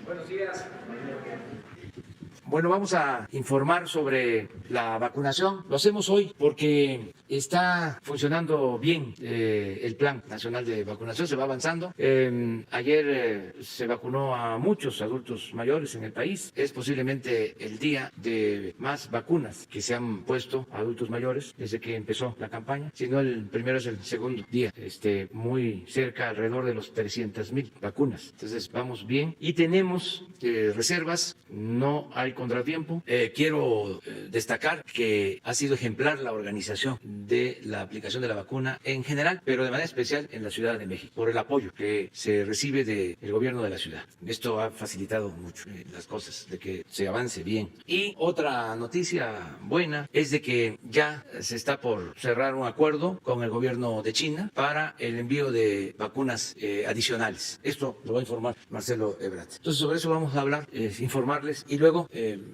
Buenos días. Bueno, vamos a informar sobre la vacunación. Lo hacemos hoy porque está funcionando bien el Plan Nacional de Vacunación, se va avanzando. Ayer se vacunó a muchos adultos mayores en el país. Es posiblemente el día de más vacunas que se han puesto a adultos mayores desde que empezó la campaña. Si no, el primero es el segundo día, muy cerca, alrededor de los 300,000 vacunas. Entonces vamos bien y tenemos reservas, no hay contratiempo. Quiero destacar que ha sido ejemplar la organización de la aplicación de la vacuna en general, pero de manera especial en la Ciudad de México, por el apoyo que se recibe del gobierno de la ciudad. Esto ha facilitado mucho las cosas, de que se avance bien. Y otra noticia buena es de que ya se está por cerrar un acuerdo con el gobierno de China para el envío de vacunas adicionales. Esto lo va a informar Marcelo Ebrard. Entonces, sobre eso vamos a hablar, informarles y luego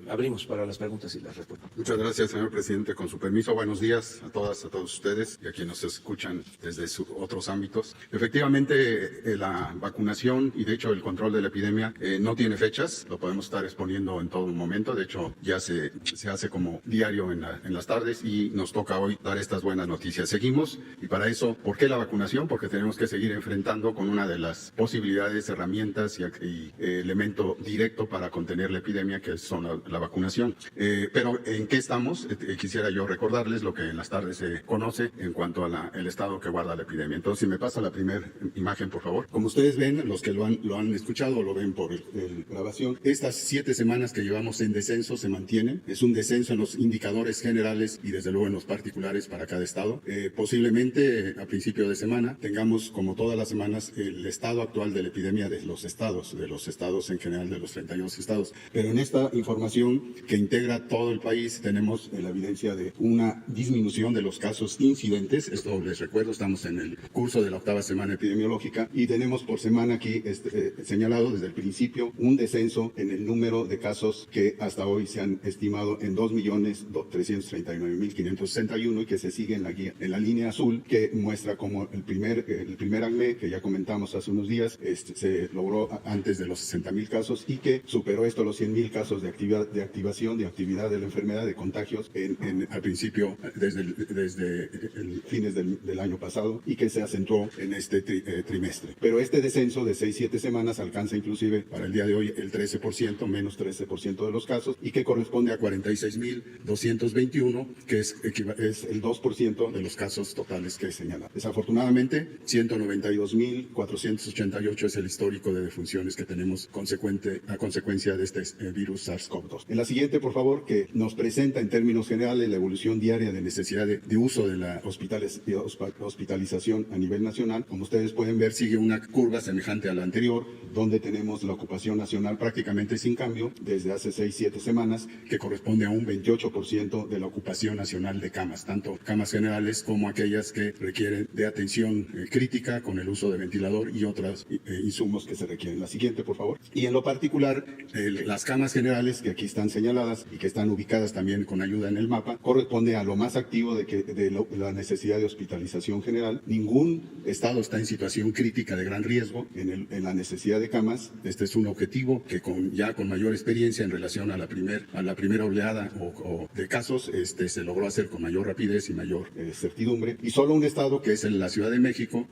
abrimos para las preguntas y las respuestas. Muchas gracias, señor presidente. Con su permiso, buenos días a todas, a todos ustedes y a quienes nos escuchan desde otros ámbitos. Efectivamente, la vacunación y de hecho el control de la epidemia no tiene fechas, lo podemos estar exponiendo en todo momento. De hecho, ya se hace como diario en las tardes y nos toca hoy dar estas buenas noticias. Seguimos y para eso, ¿por qué la vacunación? Porque tenemos que seguir enfrentando con una de las posibilidades, herramientas y elemento directo para contener la epidemia, que son la vacunación. Pero ¿en qué estamos? Quisiera yo recordarles lo que en las tardes se conoce en cuanto a el estado que guarda la epidemia. Entonces, si me pasa la primera imagen, por favor. Como ustedes ven, los que lo han escuchado o lo ven por grabación, estas 7 semanas que llevamos en descenso se mantienen. Es un descenso en los indicadores generales y desde luego en los particulares para cada estado. Posiblemente a principio de semana tengamos, como todas las semanas, el estado actual de la epidemia de los estados en general, de los 32 estados. Pero en esta información que integra todo el país tenemos la evidencia de una disminución de los casos incidentes. Esto les recuerdo, estamos en el curso de la 8ª semana epidemiológica y tenemos por semana aquí señalado desde el principio un descenso en el número de casos que hasta hoy se han estimado en 2.339.561 y que se sigue en la línea azul, que muestra como el primer ACME, que ya comentamos hace unos días, se logró antes de los 60,000 casos y que superó los 100,000 casos de activación de actividad de la enfermedad, de contagios al principio, desde fines del año pasado, y que se acentuó en este trimestre. Pero este descenso de 6-7 semanas alcanza inclusive para el día de hoy el 13%, menos 13% de los casos, y que corresponde a 46,221, que es el 2% de los casos totales que señala. Desafortunadamente, 192,488 es el histórico de defunciones que tenemos a consecuencia de este virus SARS-CoV-2. En la siguiente, por favor, que nos presenta en términos generales la evolución diaria de necesidad de uso de la hospitalización a nivel nacional. Como ustedes pueden ver, sigue una curva semejante a la anterior, donde tenemos la ocupación nacional prácticamente sin cambio desde hace 6-7 semanas, que corresponde a un 28% de la ocupación nacional de camas, tanto camas generales como aquellas que requieren de atención crítica con el uso de ventilador y otros insumos que se requieren. La siguiente, por favor. Y en lo particular, las camas generales que aquí están señaladas y que están ubicadas también con ayuda en el mapa, corresponde a lo más activo de la necesidad de hospitalización general. Ningún estado está en situación crítica de gran riesgo en la necesidad de camas. Este es un objetivo que ya con mayor experiencia en relación a la primera oleada o de casos, se logró hacer con mayor rapidez y mayor certidumbre. Y solo un estado, que es la Ciudad de México,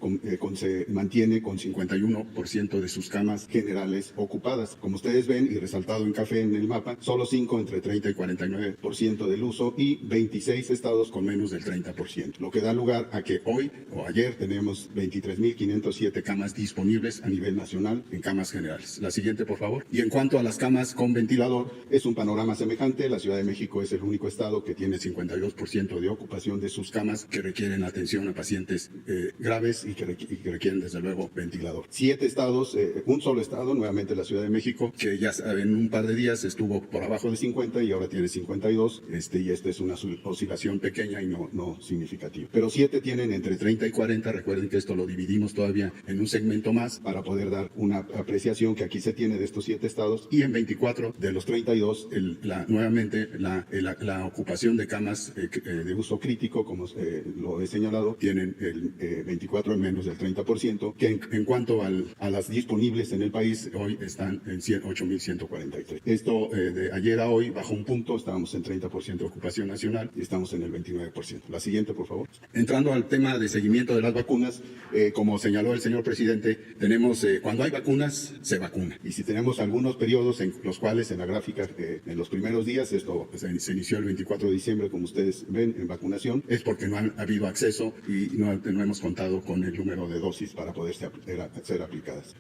se mantiene con 51% de sus camas generales ocupadas. Como ustedes ven, y resaltado en café en el mapa, solo 5 entre 30 y 49% del uso y 26 estados con menos del 30%, lo que da lugar a que hoy o ayer tenemos 23,507 camas disponibles a nivel nacional en camas generales. La siguiente, por favor. Y en cuanto a las camas con ventilador, es un panorama semejante. La Ciudad de México es el único estado que tiene 52% de ocupación de sus camas que requieren atención a pacientes graves y que requieren desde luego ventilador. 7 estados, un solo estado, nuevamente la Ciudad de México, que ya en un par de días estuvo por abajo de 50 y ahora tiene 52, y esta es una oscilación pequeña y no significativo. Pero 7 tienen entre 30 y 40. Recuerden que esto lo dividimos todavía en un segmento más para poder dar una apreciación que aquí se tiene de estos 7 estados, y en 24 de los 32 nuevamente la ocupación de camas de uso crítico, como lo he señalado, tienen el 24 en menos del 30%, que en cuanto a las disponibles en el país, hoy están en 8.143. Esto de ayer a hoy bajó un punto, estábamos en 30% de ocupación nacional y estamos en el 29%. La siguiente, por favor. Entrando al tema de seguimiento de las vacunas, como señaló el señor presidente, tenemos, cuando hay vacunas, se vacuna. Y si tenemos algunos periodos en los cuales en la gráfica, en los primeros días, esto se inició el 24 de diciembre, como ustedes ven, en vacunación, es porque no ha habido acceso y no hemos contado con el número de dosis para poder ser aplicadas.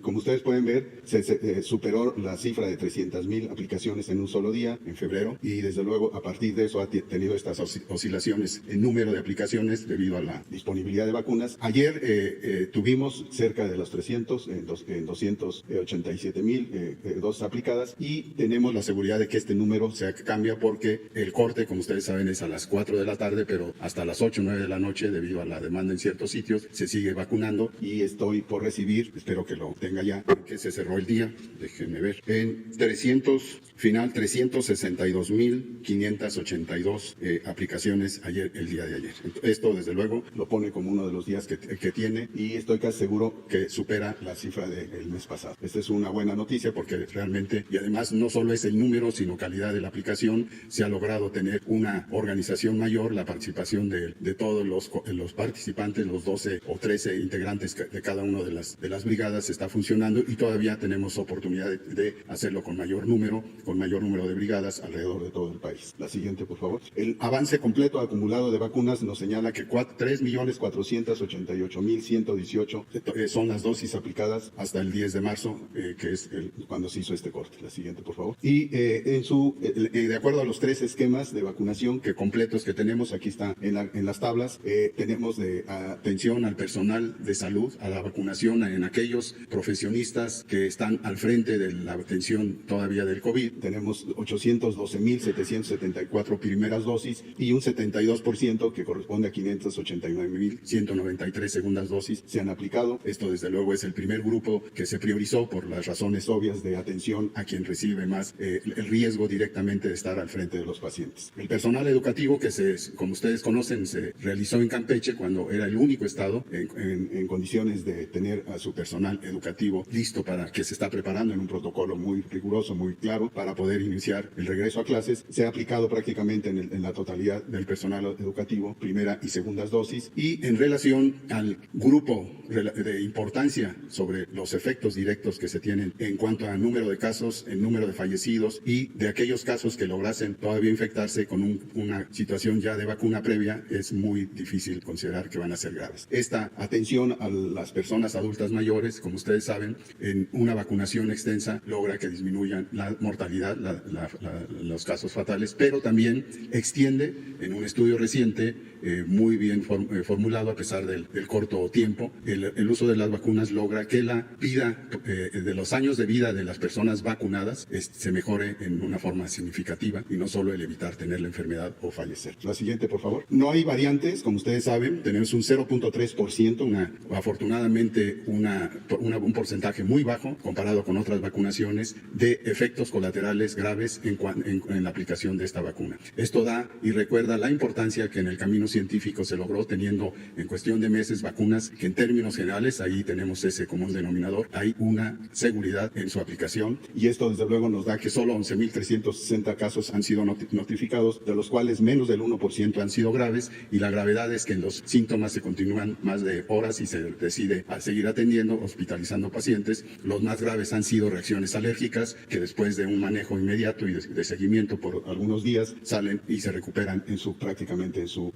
Como ustedes pueden ver, se superó la cifra de 300,000 aplicaciones en un solo día, en febrero, y desde luego a partir de eso ha tenido estas oscilaciones en número de aplicaciones debido a la disponibilidad de vacunas. Ayer tuvimos cerca de los 300, en 287,000 dosis aplicadas, y tenemos la seguridad de que este número se cambia porque el corte, como ustedes saben, es a las 4 de la tarde, pero hasta las 8 o 9 de la noche, debido a la demanda en ciertos sitios, se sigue vacunando, y estoy por recibir, espero que lo tenga ya, que se cerró el día, déjenme ver, en 362,582 aplicaciones ayer, el día de ayer. Esto, desde luego, lo pone como uno de los días que tiene, y estoy casi seguro que supera la cifra del mes pasado. Esta es una buena noticia porque realmente, y además no solo es el número, sino calidad de la aplicación, se ha logrado tener una organización mayor, la participación de todos los participantes, los 12 o 13 integrantes de cada una de las brigadas está funcionando, y todavía tenemos oportunidad de hacerlo con mayor número de brigadas alrededor de todo el país. La siguiente, por favor. El avance completo acumulado de vacunas nos señala que 3.488.118 son las dosis aplicadas hasta el 10 de marzo, que es cuando se hizo este corte. La siguiente, por favor. Y de acuerdo a los 3 esquemas de vacunación completos que tenemos, aquí está en las tablas, tenemos de atención al personal de salud, a la vacunación en aquellos profesionistas que están al frente de la atención todavía del COVID. Tenemos 812,774 primeras dosis y un 72%, que corresponde a 589,193 segundas dosis, se han aplicado. Esto, desde luego, es el primer grupo que se priorizó por las razones obvias de atención a quien recibe más el riesgo directamente de estar al frente de los pacientes. El personal educativo, que como ustedes conocen, se realizó en Campeche cuando era el único estado en condiciones de tener a su personal educativo listo, para que se está preparando en un protocolo muy riguroso, muy claro, para poder iniciar el regreso a clases. Se ha aplicado prácticamente en la totalidad del personal educativo primera y segundas dosis. Y en relación al grupo de importancia sobre los efectos directos que se tienen en cuanto a número de casos, en número de fallecidos, y de aquellos casos que lograsen todavía infectarse con una situación ya de vacuna previa, es muy difícil considerar que van a ser graves. Esta atención a las personas adultas mayores, como ustedes saben, en una vacunación extensa logra que disminuyan la mortalidad, los casos fatales, pero también extiende, en un estudio reciente, muy bien formulado a pesar del corto tiempo, el uso de las vacunas logra que la vida, de los años de vida de las personas vacunadas, se mejore en una forma significativa, y no solo el evitar tener la enfermedad o fallecer. La siguiente, por favor. No hay variantes, como ustedes saben, tenemos un 0.3%, afortunadamente un porcentaje muy bajo comparado con otras vacunaciones, de efectos colaterales graves en la aplicación de esta vacuna. Esto da y recuerda la importancia que en el camino científico se logró, teniendo en cuestión de meses vacunas que, en términos generales, ahí tenemos ese común denominador, hay una seguridad en su aplicación, y esto desde luego nos da que solo 11.360 casos han sido notificados, de los cuales menos del 1% han sido graves, y la gravedad es que los síntomas se continúan más de horas y se decide a seguir atendiendo, hospitalizando pacientes. Los más graves han sido reacciones alérgicas, que después de un manejo inmediato y de seguimiento por algunos días salen y se recuperan prácticamente en su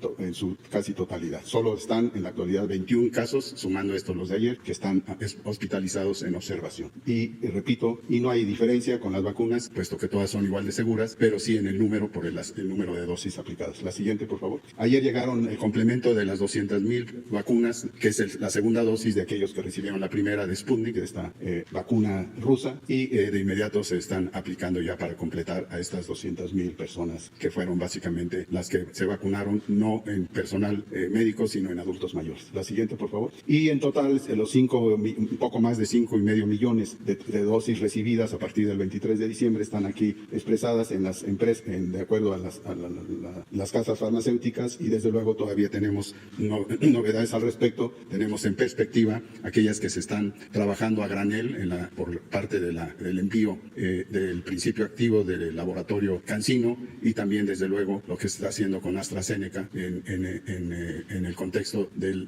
casi totalidad. Solo están en la actualidad 21 casos, sumando estos los de ayer, que están hospitalizados en observación. Y repito, y no hay diferencia con las vacunas, puesto que todas son igual de seguras, pero sí en el número, por el número de dosis aplicadas. La siguiente, por favor. Ayer llegaron el complemento de las 200,000 vacunas, que es la segunda dosis de aquellos que recibieron la primera de Sputnik, de esta vacuna rusa, y de inmediato se están aplicando ya para completar a estas 200,000 personas que fueron básicamente las que se vacunaron, no en personal médico, sino en adultos mayores. La siguiente, por favor. Y en total, un poco más de 5,5 millones de dosis recibidas a partir del 23 de diciembre están aquí expresadas en las empresas, de acuerdo a las casas farmacéuticas, y desde luego todavía tenemos novedades al respecto. Tenemos en perspectiva aquellas que se están trabajando a granel por parte del envío del principio activo del laboratorio CanSino, y también desde luego lo que se está haciendo con AstraZeneca en el contexto de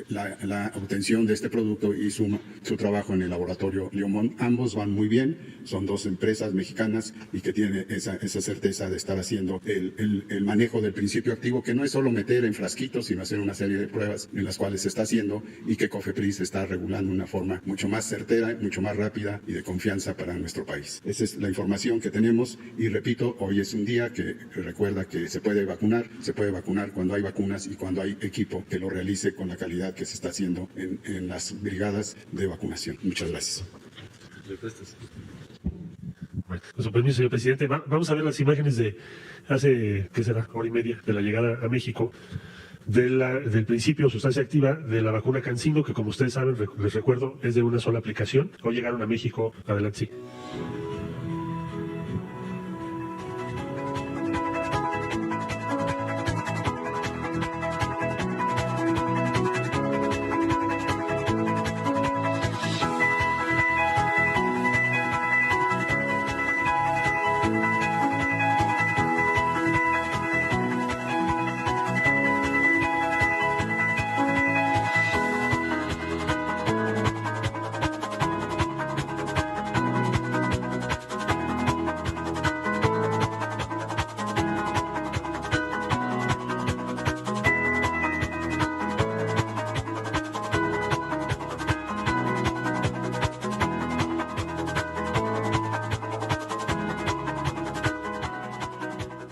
la obtención de este producto y su trabajo en el laboratorio Leomón. Ambos van muy bien, son dos empresas mexicanas y que tienen esa certeza de estar haciendo el manejo del principio activo, que no es solo meter en frasquitos, sino hacer una serie de pruebas en las cuales se está haciendo, y que COFEPRIS está regulando de una forma mucho más certera, mucho más rápida y de confianza para nuestro país. Esa es la información que tenemos, y repito, hoy es un día que recuerda que se puede vacunar cuando hay vacunas y cuando hay equipo que lo realice con la calidad que se está haciendo en las brigadas de vacunación. Muchas gracias. Bueno, con su permiso, señor presidente, vamos a ver las imágenes de hace, ¿qué será?, hora y media de la llegada a México del principio sustancia activa de la vacuna CanSino, que como ustedes saben, les recuerdo, es de una sola aplicación. Hoy llegaron a México. Adelante, sí.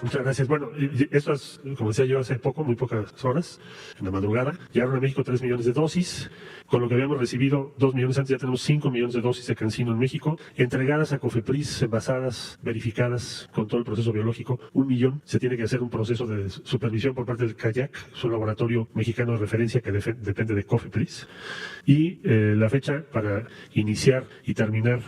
Muchas gracias. Bueno, esto es, como decía yo hace poco, muy pocas horas, en la madrugada, llegaron a México 3 millones de dosis, con lo que habíamos recibido 2 millones antes, ya tenemos 5 millones de dosis de CanSino en México, entregadas a COFEPRIS, envasadas, verificadas con todo el proceso biológico, 1 millón. Se tiene que hacer un proceso de supervisión por parte del CAYAC, es un laboratorio mexicano de referencia que depende de COFEPRIS, y la fecha para iniciar y terminar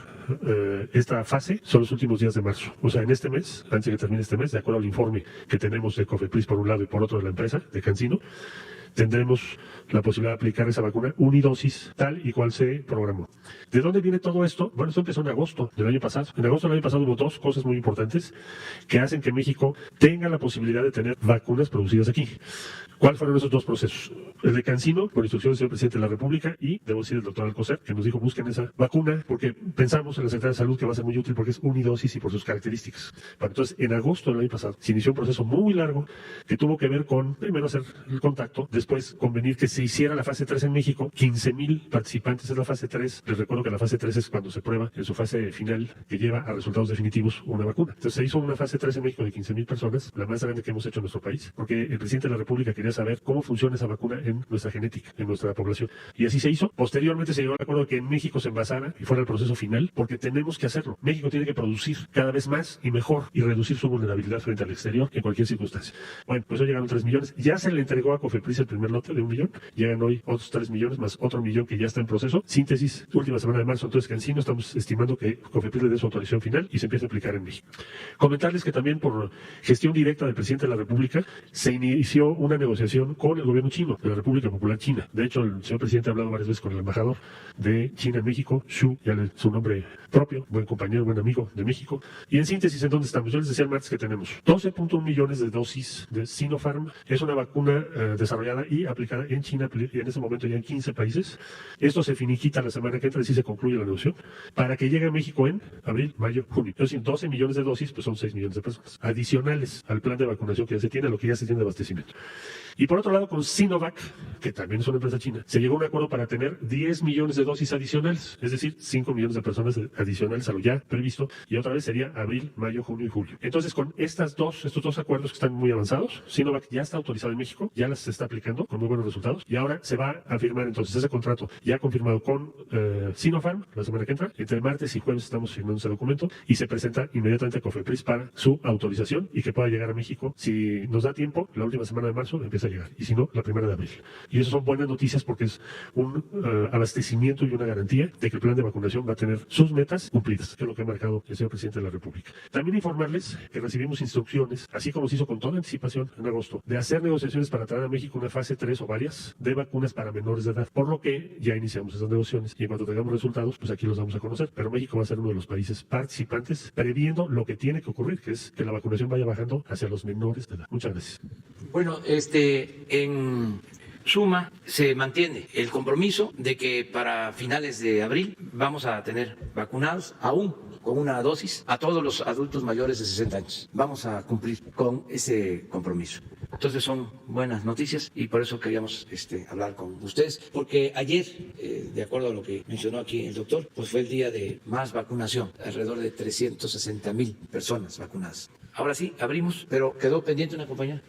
esta fase son los últimos días de marzo. O sea, en este mes, antes de que termine este mes, de acuerdo al informe que tenemos de COFEPRIS por un lado y por otro de la empresa, de CanSino, tendremos la posibilidad de aplicar esa vacuna unidosis tal y cual se programó. ¿De dónde viene todo esto? Bueno, esto empezó en agosto del año pasado. En agosto del año pasado hubo dos cosas muy importantes que hacen que México tenga la posibilidad de tener vacunas producidas aquí. ¿Cuáles fueron esos dos procesos? El de CanSino, por instrucción del señor presidente de la República, y debo decir el doctor Alcocer, que nos dijo busquen esa vacuna, porque pensamos en la Secretaría de Salud que va a ser muy útil porque es unidosis y por sus características. Bueno, entonces, en agosto del año pasado se inició un proceso muy largo que tuvo que ver con, primero, hacer el contacto, después convenir que se hiciera la fase 3 en México, 15,000 participantes es la fase 3. Les recuerdo que la fase 3 es cuando se prueba en su fase final que lleva a resultados definitivos una vacuna. Entonces se hizo una fase 3 en México de 15,000 personas, la más grande que hemos hecho en nuestro país, porque el presidente de la República quería saber cómo funciona esa vacuna en nuestra genética, en nuestra población. Y así se hizo. Posteriormente se llegó al acuerdo de que en México se envasara y fuera el proceso final, porque tenemos que hacerlo. México tiene que producir cada vez más y mejor y reducir su vulnerabilidad frente al exterior en cualquier circunstancia. Bueno, pues hoy llegaron 3 millones. Ya se le entregó a COFEPRIS el primer lote de 1 millón. Llegan hoy otros 3 millones más otro millón que ya está en proceso. Síntesis, última semana de marzo. Entonces, CanSino estamos estimando que COFEPRIS le dé su autorización final y se empiece a aplicar en México. Comentarles que también por gestión directa del presidente de la República se inició una negociación con el gobierno chino, de la República Popular China. De hecho, el señor presidente ha hablado varias veces con el embajador de China en México, Xu, ya su nombre propio, buen compañero, buen amigo de México. Y en síntesis, ¿en dónde estamos? Yo les decía el martes que tenemos 12.1 millones de dosis de Sinopharm. Es una vacuna desarrollada y aplicada en China y en ese momento ya en 15 países. Esto se finiquita la semana que entra y sí se concluye la negociación para que llegue a México en abril, mayo, junio. Entonces, 12 millones de dosis, pues son 6 millones de personas adicionales al plan de vacunación que ya se tiene, a lo que ya se tiene de abastecimiento. Y por otro lado, con Sinovac, que también es una empresa china, se llegó a un acuerdo para tener 10 millones de dosis adicionales, es decir, 5 millones de personas adicionales a lo ya previsto, y otra vez sería abril, mayo, junio y julio. Entonces, con estos dos acuerdos que están muy avanzados, Sinovac ya está autorizado en México, ya las se está aplicando aplicando con muy buenos resultados y ahora se va a firmar entonces ese contrato ya confirmado con Sinopharm la semana que entra. Entre martes y jueves estamos firmando ese documento y se presenta inmediatamente a COFEPRIS para su autorización y que pueda llegar a México. Si nos da tiempo, la última semana de marzo empieza a llegar y si no, la primera de abril. Y eso son buenas noticias porque es un abastecimiento y una garantía de que el plan de vacunación va a tener sus metas cumplidas, que es lo que ha marcado el señor presidente de la República. También informarles que recibimos instrucciones, así como se hizo con toda anticipación en agosto, de hacer negociaciones para traer a México una fase 3 o varias de vacunas para menores de edad, por lo que ya iniciamos esas negociaciones y en cuanto tengamos resultados, pues aquí los vamos a conocer. Pero México va a ser uno de los países participantes previendo lo que tiene que ocurrir, que es que la vacunación vaya bajando hacia los menores de edad. Muchas gracias. Bueno, en suma, se mantiene el compromiso de que para finales de abril vamos a tener vacunados aún con una dosis a todos los adultos mayores de 60 años. Vamos a cumplir con ese compromiso. Entonces son buenas noticias y por eso queríamos hablar con ustedes, porque ayer, de acuerdo a lo que mencionó aquí el doctor, pues fue el día de más vacunación, alrededor de 360,000 personas vacunadas. Ahora sí, abrimos, pero quedó pendiente una compañera.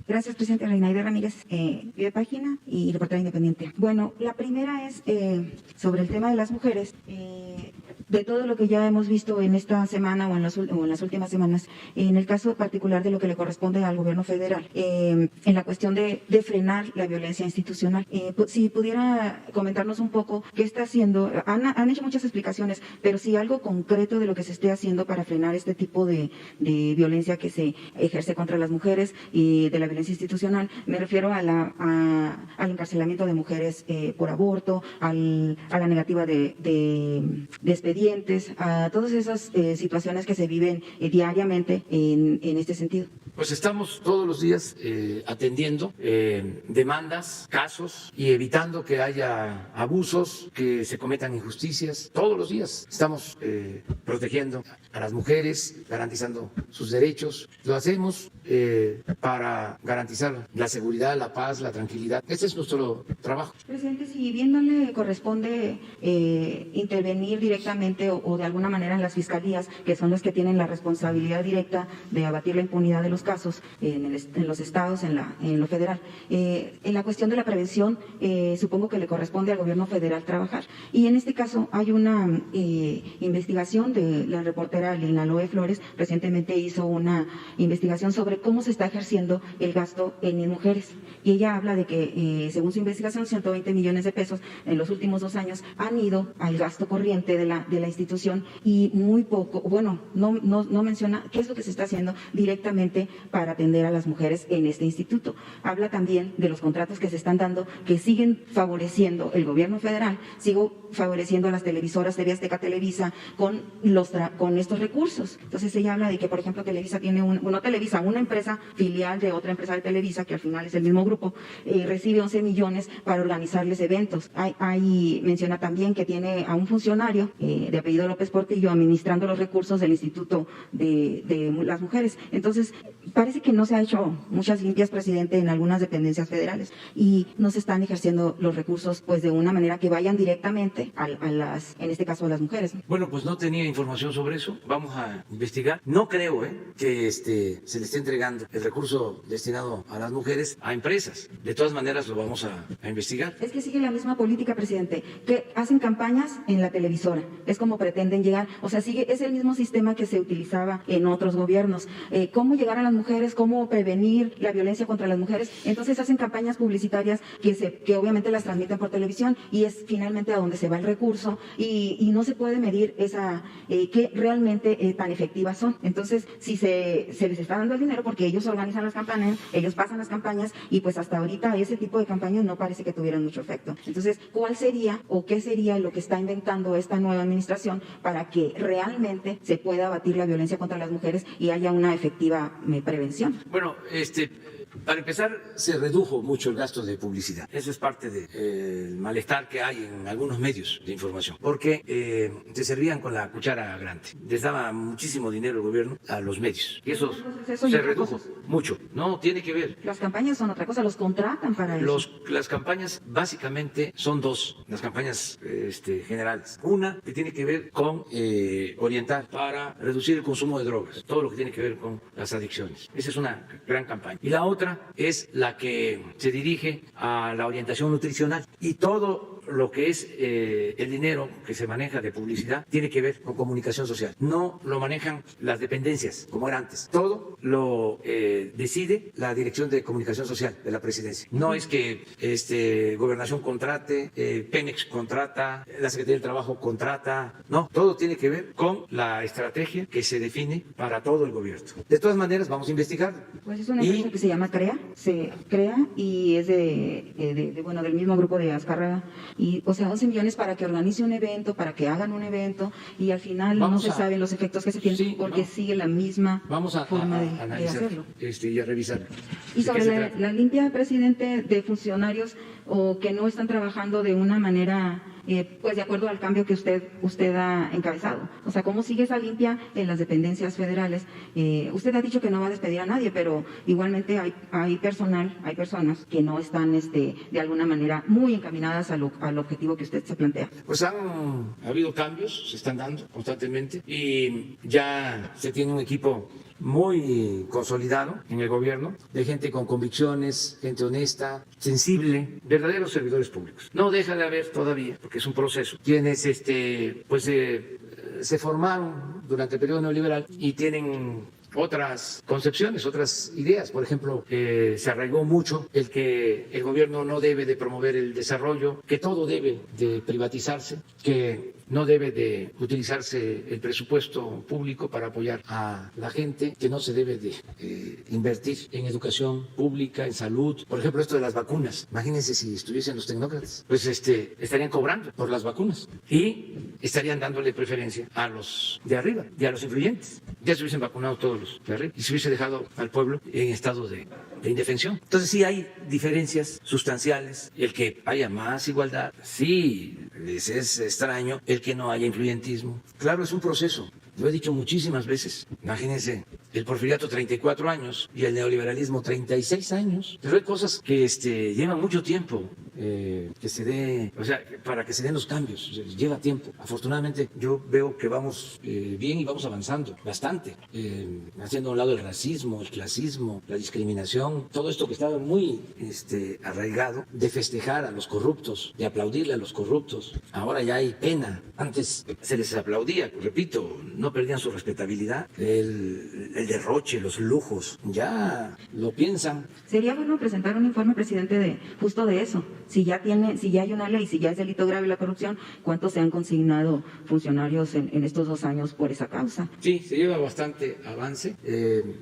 Gracias, presidente. Reinaide Ramírez, de página y reportera independiente. Bueno, la primera es sobre el tema de las mujeres. De todo lo que ya hemos visto en esta semana o en las últimas semanas, en el caso particular de lo que le corresponde al gobierno federal, en la cuestión de frenar la violencia institucional. Si pudiera comentarnos un poco qué está haciendo, han hecho muchas explicaciones, pero sí algo concreto de lo que se esté haciendo para frenar este tipo de violencia que se ejerce contra las mujeres y de la violencia institucional. Me refiero al encarcelamiento de mujeres por aborto, a la negativa de expedientes, a todas esas situaciones que se viven diariamente en este sentido. Pues estamos todos los días atendiendo demandas, casos y evitando que haya abusos, que se cometan injusticias. Todos los días estamos protegiendo a las mujeres, garantizando sus derechos. Lo hacemos para garantizar la seguridad, la paz, la tranquilidad. Ese es nuestro trabajo. Presidente, si bien no le corresponde intervenir directamente o de alguna manera en las fiscalías, que son las que tienen la responsabilidad directa de abatir la impunidad de los casos en los estados, en lo federal. En la cuestión de la prevención, supongo que le corresponde al gobierno federal trabajar. Y en este caso hay una investigación de la reportera Lina Loe Flores, recientemente hizo una investigación sobre cómo se está ejerciendo el gasto en mujeres. Y ella habla de que, según su investigación, 120 millones de pesos en los últimos 2 años han ido al gasto corriente de la institución y muy poco, bueno, no menciona qué es lo que se está haciendo directamente para atender a las mujeres en este instituto. Habla también de los contratos que se están dando, que siguen favoreciendo el gobierno federal, sigue favoreciendo a las televisoras, TV Azteca, Televisa, con estos recursos. Entonces ella habla de que, por ejemplo, Televisa tiene una empresa filial de otra empresa de Televisa, que al final es el mismo grupo, recibe 11 millones para organizarles eventos. Menciona también que tiene a un funcionario de apellido López Portillo administrando los recursos del Instituto de las Mujeres. Entonces, parece que no se ha hecho muchas limpias, presidente, en algunas dependencias federales y no se están ejerciendo los recursos pues de una manera que vayan directamente en este caso a las mujeres. Bueno, pues no tenía información sobre eso. Vamos a investigar. No creo que se le esté entregando el recurso destinado a las mujeres a empresas. De todas maneras, lo vamos a investigar. Es que sigue la misma política, presidente, que hacen campañas en la televisora. Es como pretenden llegar. O sea, es el mismo sistema que se utilizaba en otros gobiernos. ¿Cómo llegar a las mujeres? ¿Cómo prevenir la violencia contra las mujeres? Entonces hacen campañas publicitarias que obviamente las transmiten por televisión y es finalmente a donde se va el recurso y no se puede medir qué realmente tan efectivas son. Entonces, si se les está dando el dinero porque ellos organizan las campañas, ellos pasan las campañas y pues hasta ahorita ese tipo de campañas no parece que tuvieran mucho efecto. Entonces, ¿cuál sería o qué sería lo que está inventando esta nueva administración para que realmente se pueda abatir la violencia contra las mujeres y haya una efectiva prevención? Bueno, para empezar, se redujo mucho el gasto de publicidad. Eso es parte del malestar que hay en algunos medios de información, porque se servían con la cuchara grande. Les daba muchísimo dinero el gobierno a los medios y eso se redujo. mucho. No tiene que ver. Las campañas son otra cosa, los contratan para eso. Las campañas básicamente son dos, las campañas generales. Una que tiene que ver con orientar para reducir el consumo de drogas, todo lo que tiene que ver con las adicciones. Esa es una gran campaña. Y la otra es la que se dirige a la orientación nutricional. Y todo lo que es el dinero que se maneja de publicidad tiene que ver con comunicación social. No lo manejan las dependencias como era antes. Todo lo decide la Dirección de Comunicación Social de la Presidencia. No es que Gobernación contrate, Pemex contrata, la Secretaría del Trabajo contrata. No, todo tiene que ver con la estrategia que se define para todo el gobierno. De todas maneras, vamos a investigar. Pues es una empresa que se llama CREA, se crea y es del mismo grupo de Azcárraga. Y, o sea, 11 millones para que organice un evento, para que hagan un evento, y al final no se saben los efectos que se tienen, sí, porque sigue la misma forma de hacerlo. Y a revisar. Y sobre la limpia, presidente, de funcionarios o que no están trabajando de una manera, pues de acuerdo al cambio que usted ha encabezado. O sea, ¿cómo sigue esa limpia en las dependencias federales? Usted ha dicho que no va a despedir a nadie, pero igualmente hay personas que no están de alguna manera muy encaminadas al objetivo que usted se plantea. Pues ha habido cambios, se están dando constantemente y ya se tiene un equipo muy consolidado en el gobierno, de gente con convicciones, gente honesta, sensible, verdaderos servidores públicos. No deja de haber todavía, porque es un proceso, quienes se formaron durante el periodo neoliberal y tienen otras concepciones, otras ideas. Por ejemplo, se arraigó mucho el que el gobierno no debe de promover el desarrollo, que todo debe de privatizarse, que no debe de utilizarse el presupuesto público para apoyar a la gente, que no se debe de invertir en educación pública, en salud. Por ejemplo, esto de las vacunas. Imagínense si estuviesen los tecnócratas, pues estarían cobrando por las vacunas y estarían dándole preferencia a los de arriba y a los influyentes. Ya se hubiesen vacunado todos los de arriba y se hubiese dejado al pueblo en estado de indefensión. Entonces sí hay diferencias sustanciales. El que haya más igualdad, sí, les es extraño el que no haya influyentismo. Claro, es un proceso. Lo he dicho muchísimas veces. Imagínense, el porfiriato 34 años y el neoliberalismo 36 años. Pero hay cosas que llevan mucho tiempo que se dé, o sea, para que se den los cambios. O sea, lleva tiempo. Afortunadamente yo veo que vamos bien y vamos avanzando bastante. Haciendo a un lado el racismo, el clasismo, la discriminación, todo esto que estaba muy arraigado de festejar a los corruptos, de aplaudirle a los corruptos. Ahora ya hay pena. Antes se les aplaudía, repito, no perdían su respetabilidad. El derroche, los lujos, ya lo piensan. Sería bueno presentar un informe, presidente, justo de eso. Si ya hay una ley, si ya es delito grave la corrupción, ¿cuántos se han consignado funcionarios en estos 2 años por esa causa? Sí, se lleva bastante avance.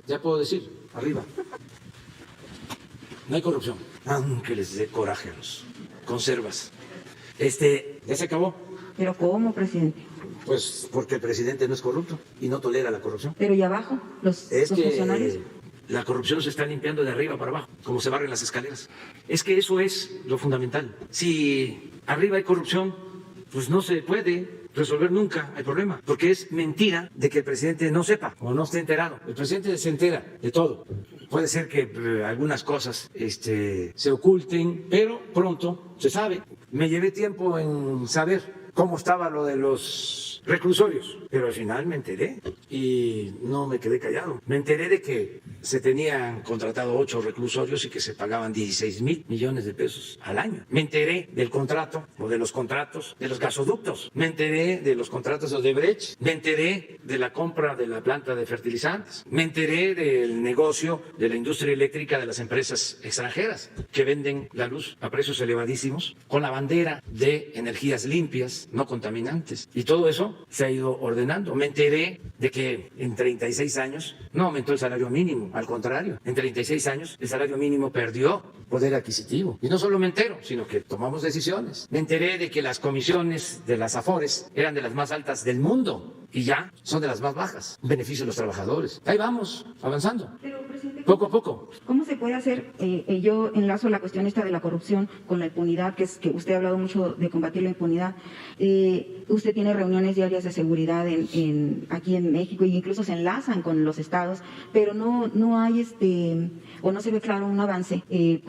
Ya puedo decir, arriba. No hay corrupción, aunque les dé coraje a los conservas. Ya se acabó. ¿Pero cómo, presidente? Pues porque el presidente no es corrupto y no tolera la corrupción. Pero ¿y abajo? ¿Los funcionarios? La corrupción se está limpiando de arriba para abajo, como se barren las escaleras. Es que eso es lo fundamental. Si arriba hay corrupción, pues no se puede resolver nunca el problema, porque es mentira de que el presidente no sepa o no esté enterado. El presidente se entera de todo. Puede ser que algunas cosas se oculten, pero pronto se sabe. Me llevé tiempo en saber cómo estaba lo de los reclusorios, pero al final me enteré y no me quedé callado. Me enteré de que se tenían contratado 8 reclusorios y que se pagaban 16,000 millones de pesos al año. Me enteré del contrato o de los contratos de los gasoductos. Me enteré de los contratos de Odebrecht. Me enteré de la compra de la planta de fertilizantes. Me enteré del negocio de la industria eléctrica de las empresas extranjeras que venden la luz a precios elevadísimos con la bandera de energías limpias, no contaminantes. Y todo eso se ha ido ordenando. Me enteré de que en 36 años no aumentó el salario mínimo, al contrario, en 36 años el salario mínimo perdió poder adquisitivo. Y no solo me entero, sino que tomamos decisiones. Me enteré de que las comisiones de las AFORES eran de las más altas del mundo y ya son de las más bajas, en beneficio de los trabajadores. Ahí vamos, avanzando. Pero, presidente, Poco a poco. ¿cómo se puede hacer? Yo enlazo la cuestión esta de la corrupción con la impunidad, que usted ha hablado mucho de combatir la impunidad. Usted tiene reuniones diarias de seguridad aquí en México e incluso se enlazan con los estados, pero no hay o no se ve claro un avance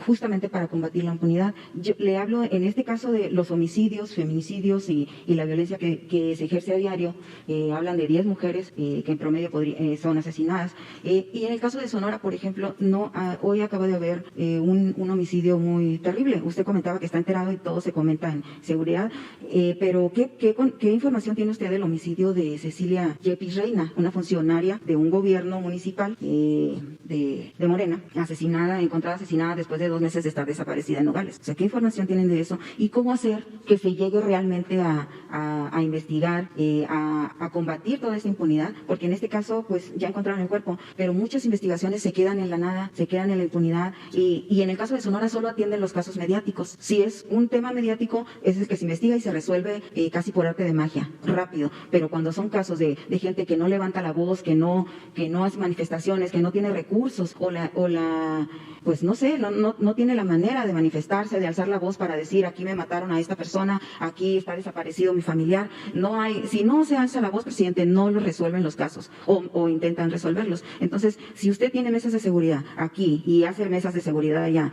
justamente para combatir la impunidad. Yo le hablo en este caso de los homicidios, feminicidios y la violencia que se ejerce a diario. Hablan de 10 mujeres que en promedio son asesinadas. Y en el caso de Sonora, por ejemplo, hoy acaba de haber un homicidio muy terrible. Usted comentaba que está enterado y todo se comenta en seguridad, pero ¿qué información tiene usted del homicidio de Cecilia Yepis Reina, una funcionaria de un gobierno municipal de Morena, encontrada asesinada después de 2 meses de estar desaparecida en Nogales? O sea, ¿qué información tienen de eso? ¿Y cómo hacer que se llegue realmente a investigar, a combatir toda esta impunidad? Porque en este caso, pues ya encontraron el cuerpo, pero muchas investigaciones se quedan en la nada, se quedan en la impunidad y en el caso de Sonora solo atienden los casos mediáticos. Si es un tema mediático, es el que se investiga y se resuelve casi por arte de magia, rápido, pero cuando son casos de gente que no levanta la voz, que no hace manifestaciones, que no tiene recursos pues no sé, no tiene la manera de manifestarse, de alzar la voz para decir aquí me mataron a esta persona, aquí está desaparecido mi familiar. Si no se alza la voz, presidente, no lo resuelven los casos o intentan resolverlos. Entonces, si usted tiene mesas de seguridad aquí y hace mesas de seguridad allá,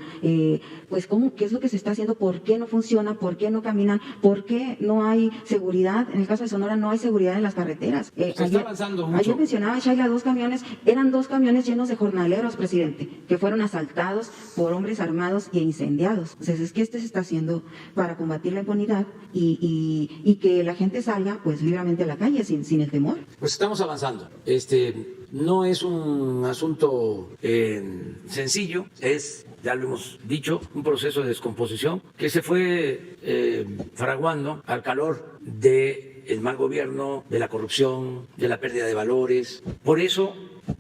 pues ¿qué es lo que se está haciendo? ¿Por qué no funciona? ¿Por qué no caminan? ¿Por qué no hay seguridad? En el caso de Sonora no hay seguridad en las carreteras. Se está avanzando mucho. Ayer mencionaba Shaila eran 2 camiones llenos de jornaleros, presidente, que fueron asaltados por hombres armados e incendiados. Entonces, es que se está haciendo para combatir la impunidad y que la gente salga pues libremente a la calle sin el temor. Pues estamos avanzando. No es un asunto sencillo, ya lo hemos dicho, un proceso de descomposición que se fue fraguando al calor del mal gobierno, de la corrupción, de la pérdida de valores. Por eso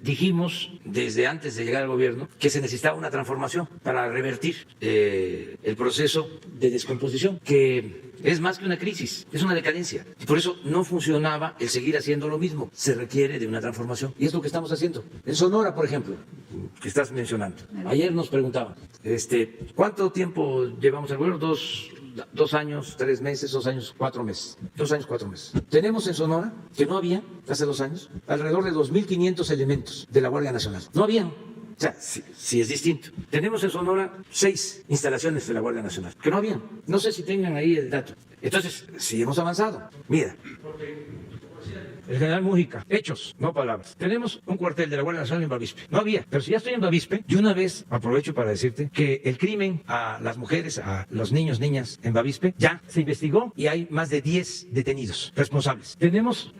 dijimos desde antes de llegar al gobierno que se necesitaba una transformación para revertir el proceso de descomposición, que es más que una crisis, es una decadencia. Y por eso no funcionaba el seguir haciendo lo mismo. Se requiere de una transformación. Y es lo que estamos haciendo. En Sonora, por ejemplo, que estás mencionando. Ayer nos preguntaban, ¿cuánto tiempo llevamos al gobierno? 2 años, 3 meses, 2 años, 4 meses. 2 años, 4 meses. Tenemos en Sonora, que no había hace 2 años, alrededor de 2.500 elementos de la Guardia Nacional. No habían. O sea, sí es distinto. Tenemos en Sonora 6 instalaciones de la Guardia Nacional, que no habían. No sé si tengan ahí el dato. Entonces, sí hemos avanzado. Mira. El general Mújica, hechos, no palabras. Tenemos un cuartel de la Guardia Nacional en Bavispe. No había, pero si ya estoy en Bavispe, de una vez aprovecho para decirte que el crimen a las mujeres, a los niños, niñas en Bavispe, ya se investigó y hay más de 10 detenidos responsables. Tenemos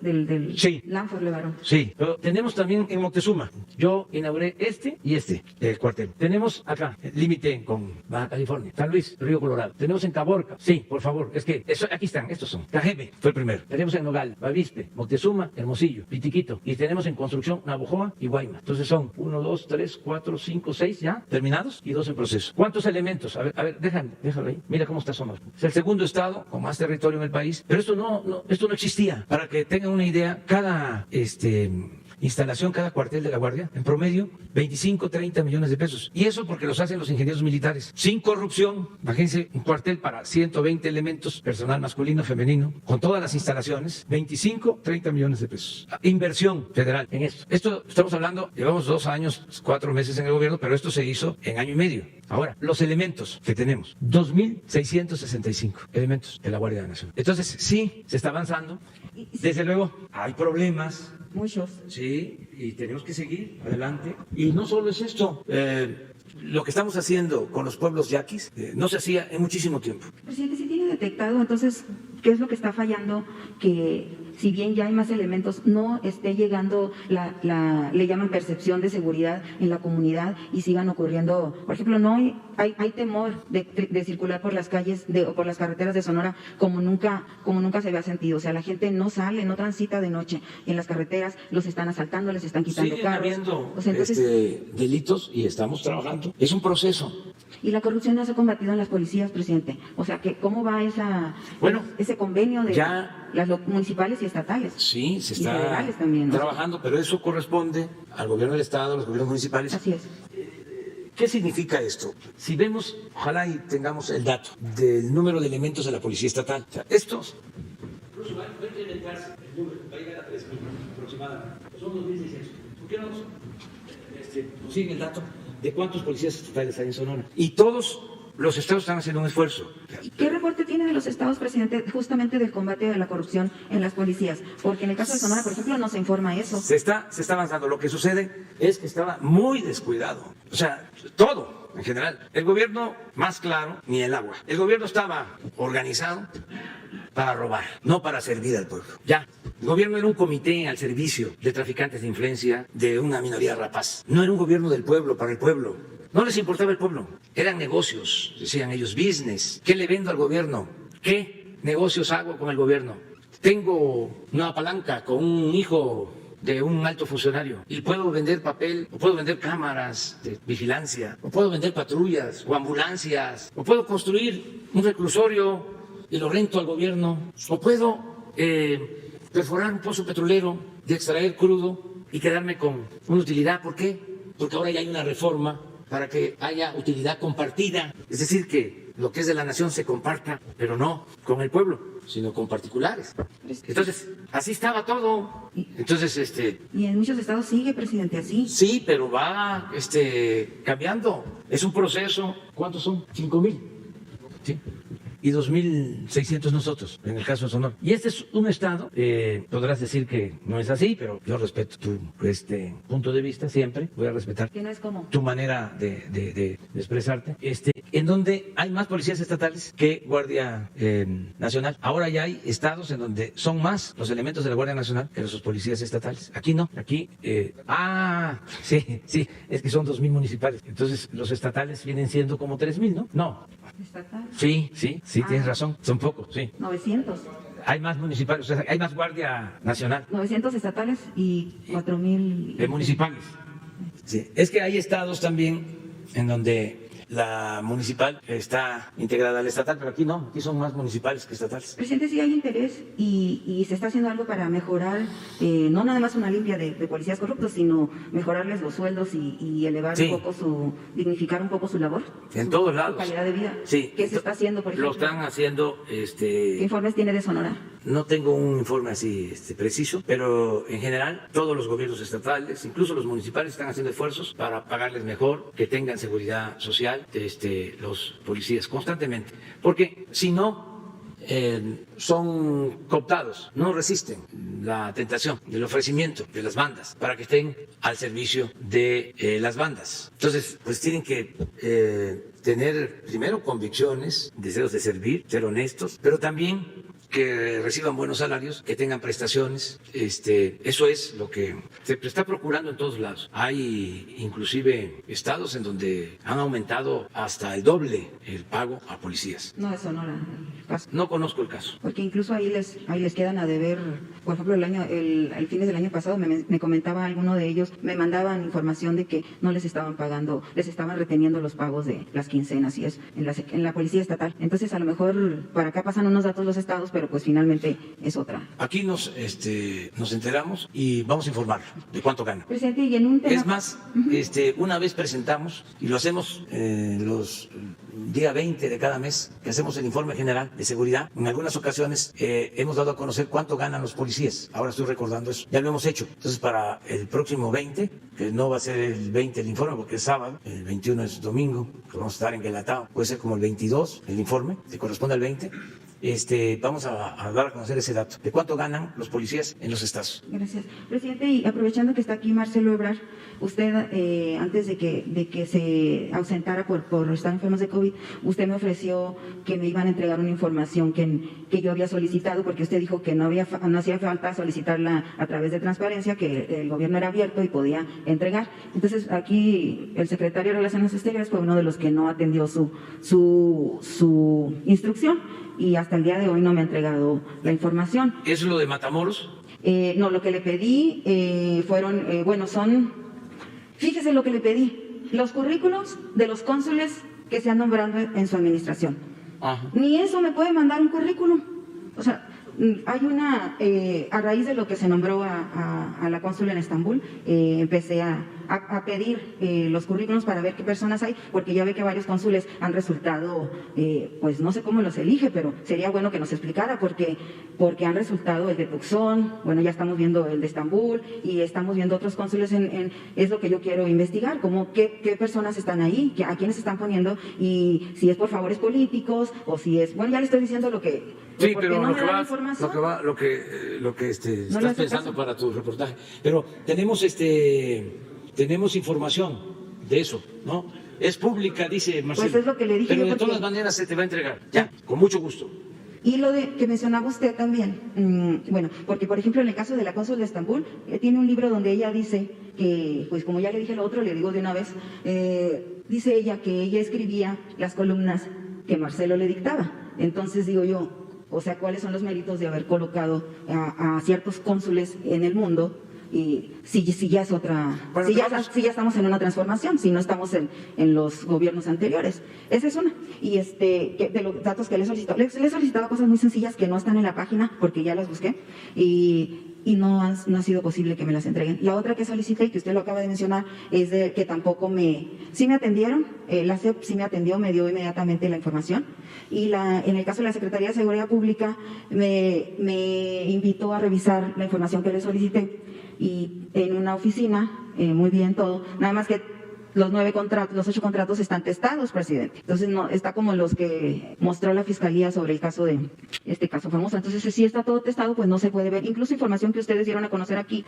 del sí. Lanford Levarón. Sí, pero tenemos también en Moctezuma. Yo inauguré el cuartel. Tenemos acá, límite con Baja California, San Luis, Río Colorado. Tenemos en Caborca. Sí, por favor, aquí están, estos son. Cajeme fue el primero. Tenemos en Nogal, Bavispe, Moctezuma, Hermosillo, Pitiquito. Y tenemos en construcción Navojoa y Guaymas. Entonces son 1, 2, 3, 4, 5, 6 ya terminados y 2 en proceso. ¿Cuántos elementos? A ver, déjalo ahí. Mira cómo está Sonora. Es el segundo estado con más territorio en el país. Pero esto no existía. Para que tengan una idea, cada instalación, cada cuartel de la Guardia, en promedio, 25, 30 millones de pesos. Y eso porque los hacen los ingenieros militares. Sin corrupción, imagínense un cuartel para 120 elementos, personal masculino, femenino, con todas las instalaciones, 25, 30 millones de pesos. Inversión federal en esto. Esto estamos hablando, llevamos 2 años, 4 meses en el gobierno, pero esto se hizo en año y medio. Ahora, los elementos que tenemos, 2.665 elementos de la Guardia Nacional. Entonces, sí, se está avanzando. Desde luego, hay problemas. Muchos. Sí, y tenemos que seguir adelante. Y no solo es esto. Lo que estamos haciendo con los pueblos yaquis no se hacía en muchísimo tiempo. Presidente, si tiene detectado, entonces, ¿qué es lo que está fallando que si bien ya hay más elementos, no esté llegando le llaman percepción de seguridad en la comunidad y sigan ocurriendo, por ejemplo, no hay temor de circular por las calles o por las carreteras de Sonora como nunca se había sentido. O sea, la gente no sale, no transita de noche en las carreteras, los están asaltando, les están quitando Siguen carros. habiendo O sea, entonces, delitos y estamos trabajando. Es un proceso. y la corrupción no se ha combatido en las policías, presidente. O sea, que ¿cómo va ese convenio de ya las municipales y estatales? Sí, se Y está federales también, ¿no? trabajando, pero eso corresponde al gobierno del Estado, a los gobiernos municipales. Así es. ¿Qué significa esto? Si vemos, ojalá y tengamos el dato del número de elementos de la Policía Estatal. O sea, estos, incluso va a incrementarse el número, va a llegar a 3.000 aproximadamente. Son 2.600. ¿Por qué no nos siguen el dato de cuántos policías estatales hay en Sonora? Y todos los estados están haciendo un esfuerzo. ¿Y qué reporte tiene de los estados, presidente, justamente del combate de la corrupción en las policías? Porque en el caso de Sonora, por ejemplo, no se informa eso. Se está avanzando. Lo que sucede es que estaba muy descuidado. O sea, todo en general. El gobierno, más claro, ni el agua. El gobierno estaba organizado para robar, no para servir al pueblo. Ya. El gobierno era un comité al servicio de traficantes de influencia de una minoría rapaz. No era un gobierno del pueblo, para el pueblo. No les importaba el pueblo. Eran negocios, decían ellos, business. ¿Qué le vendo al gobierno? ¿Qué negocios hago con el gobierno? Tengo una palanca con un hijo de un alto funcionario y puedo vender papel, o puedo vender cámaras de vigilancia, o puedo vender patrullas o ambulancias, o puedo construir un reclusorio y lo rento al gobierno, o puedo perforar un pozo petrolero y extraer crudo y quedarme con una utilidad. ¿Por qué? Porque ahora ya hay una reforma para que haya utilidad compartida, es decir, que lo que es de la nación se comparta, pero no con el pueblo, sino con particulares. Entonces, así estaba todo. Entonces, Y en muchos estados sigue, presidente, así. sí, pero va cambiando. Es un proceso. ¿Cuántos son? 5,000. Sí. Y 2.600 nosotros, en el caso de Sonora. Y este es un estado, podrás decir que no es así, pero yo respeto tu punto de vista siempre, voy a respetar Que no es como. tu manera de expresarte, en donde hay más policías estatales que Guardia Nacional. Ahora ya hay estados en donde son más los elementos de la Guardia Nacional que los policías estatales. Aquí no, aquí, sí, es que son 2.000 municipales. Entonces los estatales vienen siendo como 3.000, ¿no? No. ¿Estatal? Sí, tienes razón, son pocos, sí. 900. Hay más municipales, o sea, hay más Guardia Nacional. 900 estatales y 4,000. Municipales. Sí. Es que hay estados también en donde la municipal está integrada al estatal, pero aquí no, aquí son más municipales que estatales. Presidente, sí hay interés y se está haciendo algo para mejorar, no nada más una limpia de policías corruptos, sino mejorarles los sueldos y elevar Sí. un poco dignificar un poco su labor. En todos lados. Su calidad de vida. Sí. ¿Qué se está haciendo, por ejemplo? Lo están haciendo, ¿Qué informes tiene de Sonora? no tengo un informe así preciso, pero en general todos los gobiernos estatales, incluso los municipales, están haciendo esfuerzos para pagarles mejor, que tengan seguridad social, los policías constantemente, porque si no son cooptados, no resisten la tentación del ofrecimiento de las bandas para que estén al servicio de las bandas. Entonces, pues tienen que tener primero convicciones, deseos de servir, ser honestos, pero también que reciban buenos salarios, que tengan prestaciones. Eso es lo que se está procurando en todos lados. Hay inclusive estados en donde han aumentado hasta el doble el pago a policías. No de Sonora, el caso. No conozco el caso. Porque incluso ahí les quedan a deber, por ejemplo, el fines del año pasado me comentaba alguno de ellos, me mandaban información de que no les estaban pagando, les estaban reteniendo los pagos de las quincenas y es en la policía estatal. Entonces, a lo mejor para acá pasan unos datos los estados, pero pues finalmente es otra. Aquí nos enteramos y vamos a informar de cuánto gana. Presidente, y en un tema... Es más, una vez presentamos, y lo hacemos los día 20 de cada mes, que hacemos el informe general de seguridad. En algunas ocasiones hemos dado a conocer cuánto ganan los policías. Ahora estoy recordando eso. Ya lo hemos hecho. Entonces, para el próximo 20, que no va a ser el 20 el informe porque es sábado, el 21 es domingo, que vamos a estar en Guelatao, puede ser como el 22 el informe, que corresponde al 20. vamos a dar a conocer ese dato de cuánto ganan los policías en los estados. Gracias. Presidente, y aprovechando que está aquí Marcelo Ebrard, usted, antes de que se ausentara por estar enfermos de COVID, usted me ofreció que me iban a entregar una información que yo había solicitado, porque usted dijo que no hacía falta solicitarla a través de transparencia, que el gobierno era abierto y podía entregar. Entonces, aquí el secretario de Relaciones Exteriores fue uno de los que no atendió su instrucción y hasta el día de hoy no me ha entregado la información. ¿Es lo de Matamoros? No, lo que le pedí fueron, fíjese lo que le pedí, los currículos de los cónsules que se han nombrado en su administración. Ajá. Ni eso me puede mandar un currículum. O sea, hay a raíz de lo que se nombró a la cónsul en Estambul, empecé a pedir los currículums para ver qué personas hay, porque ya ve que varios cónsules han resultado, pues no sé cómo los elige, pero sería bueno que nos explicara, porque han resultado el de Tucson, bueno, ya estamos viendo el de Estambul y estamos viendo otros cónsules es lo que yo quiero investigar, como qué personas están ahí, a quiénes están poniendo, y si es por favores políticos, o si es, bueno, ya le estoy diciendo lo que... Sí, pero no lo que estás pensando para tu reportaje. Pero tenemos información de eso, ¿no? Es pública, dice Marcelo. Pues es lo que le dije. Pero de todas maneras se te va a entregar. Ya, con mucho gusto. Y lo que mencionaba usted también, bueno, porque por ejemplo en el caso de la cónsul de Estambul, tiene un libro donde ella dice que, pues como ya le dije lo otro, le digo de una vez, dice ella que ella escribía las columnas que Marcelo le dictaba. Entonces digo yo, o sea, ¿cuáles son los méritos de haber colocado a ciertos cónsules en el mundo? Y si ya es otra, bueno, si ya estamos en una transformación, si no estamos en los gobiernos anteriores. Esa es una. Y de los datos que le he solicitado, le he solicitado cosas muy sencillas que no están en la página porque ya las busqué y no ha sido posible que me las entreguen. La otra que solicité y que usted lo acaba de mencionar es de que tampoco sí me atendieron, la CEP sí me atendió, me dio inmediatamente la información y en el caso de la Secretaría de Seguridad Pública me invitó a revisar la información que le solicité y en una oficina, muy bien todo, nada más que los 8 contratos están testados, presidente. Entonces, no está como los que mostró la Fiscalía sobre el caso de este caso famoso. Entonces, si está todo testado, pues no se puede ver. Incluso información que ustedes dieron a conocer aquí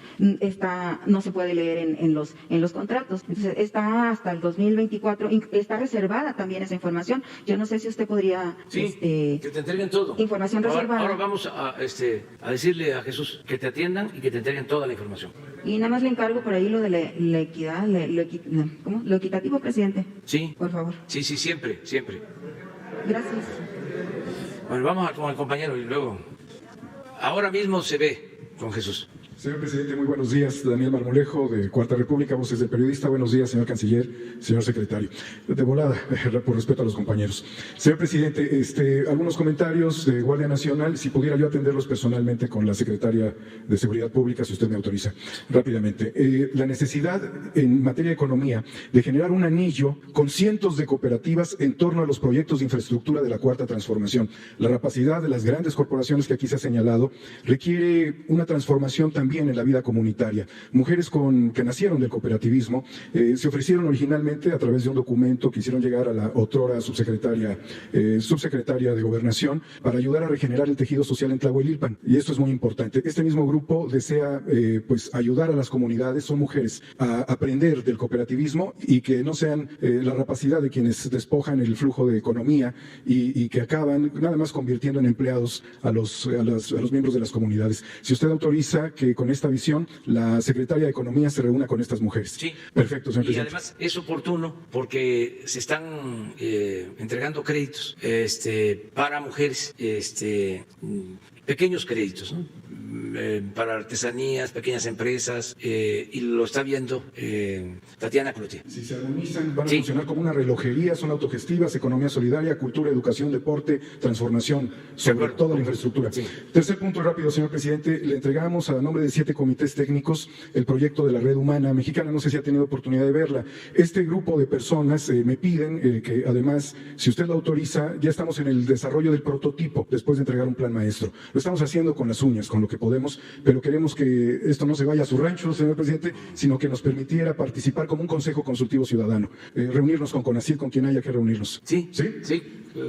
no se puede leer en los contratos. Entonces, está hasta el 2024, está reservada también esa información. Yo no sé si usted podría... Sí, que te entreguen todo. Información reservada. Ahora vamos a decirle a Jesús que te atiendan y que te entreguen toda la información. Y nada más le encargo por ahí lo de la equidad, ¿cómo? Lo equitativo, presidente. Sí. Por favor. Sí, siempre. Gracias. Bueno, vamos con el compañero y luego. Ahora mismo se ve con Jesús. Señor presidente, muy buenos días. Daniel Marmolejo, de Cuarta República, Voces del Periodista. Buenos días, señor canciller, señor secretario. De volada, por respeto a los compañeros. Señor presidente, algunos comentarios de Guardia Nacional, si pudiera yo atenderlos personalmente con la secretaria de Seguridad Pública, si usted me autoriza, rápidamente. La necesidad en materia de economía de generar un anillo con cientos de cooperativas en torno a los proyectos de infraestructura de la Cuarta Transformación. La rapacidad de las grandes corporaciones que aquí se ha señalado requiere una transformación también en la vida comunitaria. Mujeres que nacieron del cooperativismo se ofrecieron originalmente a través de un documento que hicieron llegar a la otrora subsecretaria de Gobernación para ayudar a regenerar el tejido social en Tlahuelilpan. Y esto es muy importante. Este mismo grupo desea ayudar a las comunidades, son mujeres, a aprender del cooperativismo y que no sean la rapacidad de quienes despojan el flujo de economía y que acaban nada más convirtiendo en empleados a los miembros de las comunidades. Si usted autoriza que con esta visión la secretaria de Economía se reúna con estas mujeres. Sí. Perfecto, señor presidente. Y además es oportuno porque se están entregando créditos para mujeres, pequeños créditos, ¿no? Para artesanías, pequeñas empresas, y lo está viendo Tatiana Cloutier. Si se armonizan, van a funcionar como una relojería, son autogestivas, economía solidaria, cultura, educación, deporte, transformación, sobre toda la infraestructura. Sí. Tercer punto rápido, señor presidente, le entregamos a nombre de 7 comités técnicos el proyecto de la Red Humana Mexicana, no sé si ha tenido oportunidad de verla. Este grupo de personas me piden que además, si usted lo autoriza, ya estamos en el desarrollo del prototipo, después de entregar un plan maestro. Lo estamos haciendo con las uñas, con lo que podemos, pero queremos que esto no se vaya a su rancho, señor presidente, sino que nos permitiera participar como un consejo consultivo ciudadano, reunirnos con CONACYT, con quien haya que reunirnos. Sí,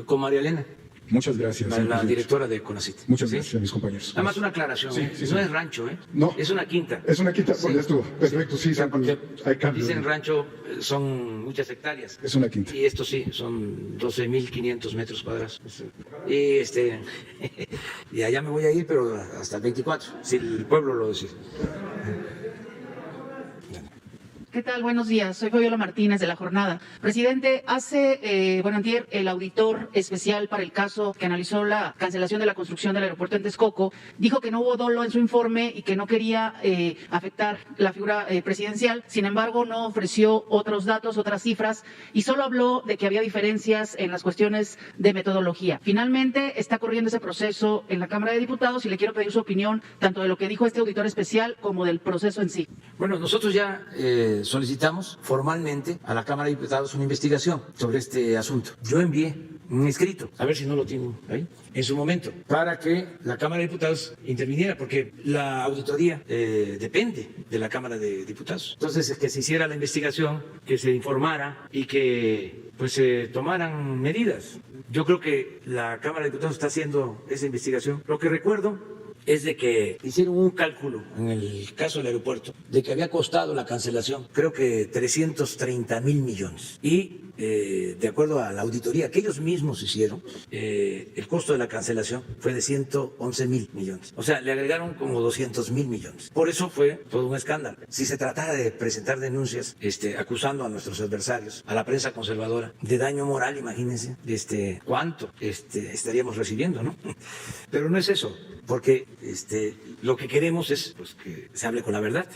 con María Elena. Muchas gracias. La señor presidente. directora de CONACYT. Muchas ¿Sí? gracias a mis compañeros. Nada más una aclaración, Sí, ¿eh? sí, No sí. es rancho, ¿eh? No. Es una quinta. Es una quinta, pues Sí. esto, perfecto, sí, O sea, porque hay cambios. dicen rancho, son muchas hectáreas. Es una quinta. Y esto sí, son 12.500 metros cuadrados. Y y allá me voy a ir, pero hasta el 24, si el pueblo lo decide. ¿Qué tal? Buenos días. Soy Fabiola Martínez de La Jornada. Presidente, antier, el auditor especial para el caso que analizó la cancelación de la construcción del aeropuerto en Texcoco dijo que no hubo dolo en su informe y que no quería afectar la figura presidencial. Sin embargo, no ofreció otros datos, otras cifras y solo habló de que había diferencias en las cuestiones de metodología. Finalmente, está corriendo ese proceso en la Cámara de Diputados y le quiero pedir su opinión tanto de lo que dijo este auditor especial como del proceso en sí. Bueno, nosotros ya solicitamos formalmente a la Cámara de Diputados una investigación sobre este asunto. Yo envié un escrito, a ver si no lo tengo ahí, en su momento, para que la Cámara de Diputados interviniera, porque la auditoría depende de la Cámara de Diputados. Entonces, que se hiciera la investigación, que se informara y que pues se tomaran medidas. Yo creo que la Cámara de Diputados está haciendo esa investigación. Lo que recuerdo es de que hicieron un cálculo en el caso del aeropuerto de que había costado la cancelación, creo que 330,000 millones. Y de acuerdo a la auditoría que ellos mismos hicieron, el costo de la cancelación fue de 111,000 millones. O sea, le agregaron como 200,000 millones. Por eso fue todo un escándalo. Si se tratara de presentar denuncias acusando a nuestros adversarios, a la prensa conservadora, de daño moral, imagínense, cuánto estaríamos recibiendo, ¿no? Pero no es eso, porque lo que queremos es pues, que se hable con la verdad.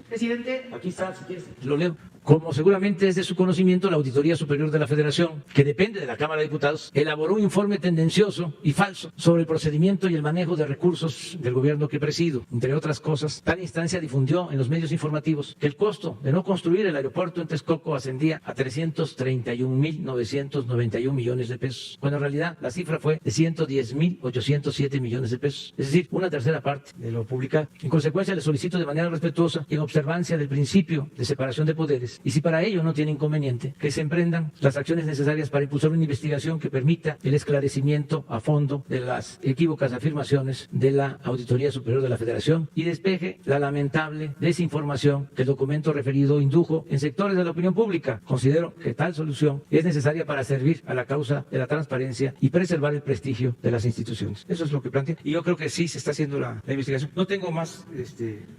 Presidente, Aquí está, si quieres, lo leo. Como seguramente es de su conocimiento, la Auditoría Superior de la Federación, que depende de la Cámara de Diputados, elaboró un informe tendencioso y falso sobre el procedimiento y el manejo de recursos del gobierno que presido. Entre otras cosas, tal instancia difundió en los medios informativos que el costo de no construir el aeropuerto en Texcoco ascendía a 331,991 millones de pesos, cuando en realidad la cifra fue de 110,807 millones de pesos, es decir, una tercera parte de lo publicado. En consecuencia, le solicito de manera respetuosa y en observancia del principio de separación de poderes, y si para ello no tiene inconveniente, que se emprendan las acciones necesarias para impulsar una investigación que permita el esclarecimiento a fondo de las equívocas afirmaciones de la Auditoría Superior de la Federación y despeje la lamentable desinformación que el documento referido indujo en sectores de la opinión pública. Considero que tal solución es necesaria para servir a la causa de la transparencia y preservar el prestigio de las instituciones. Eso es lo que plantea. Y yo creo que sí se está haciendo la investigación. No tengo más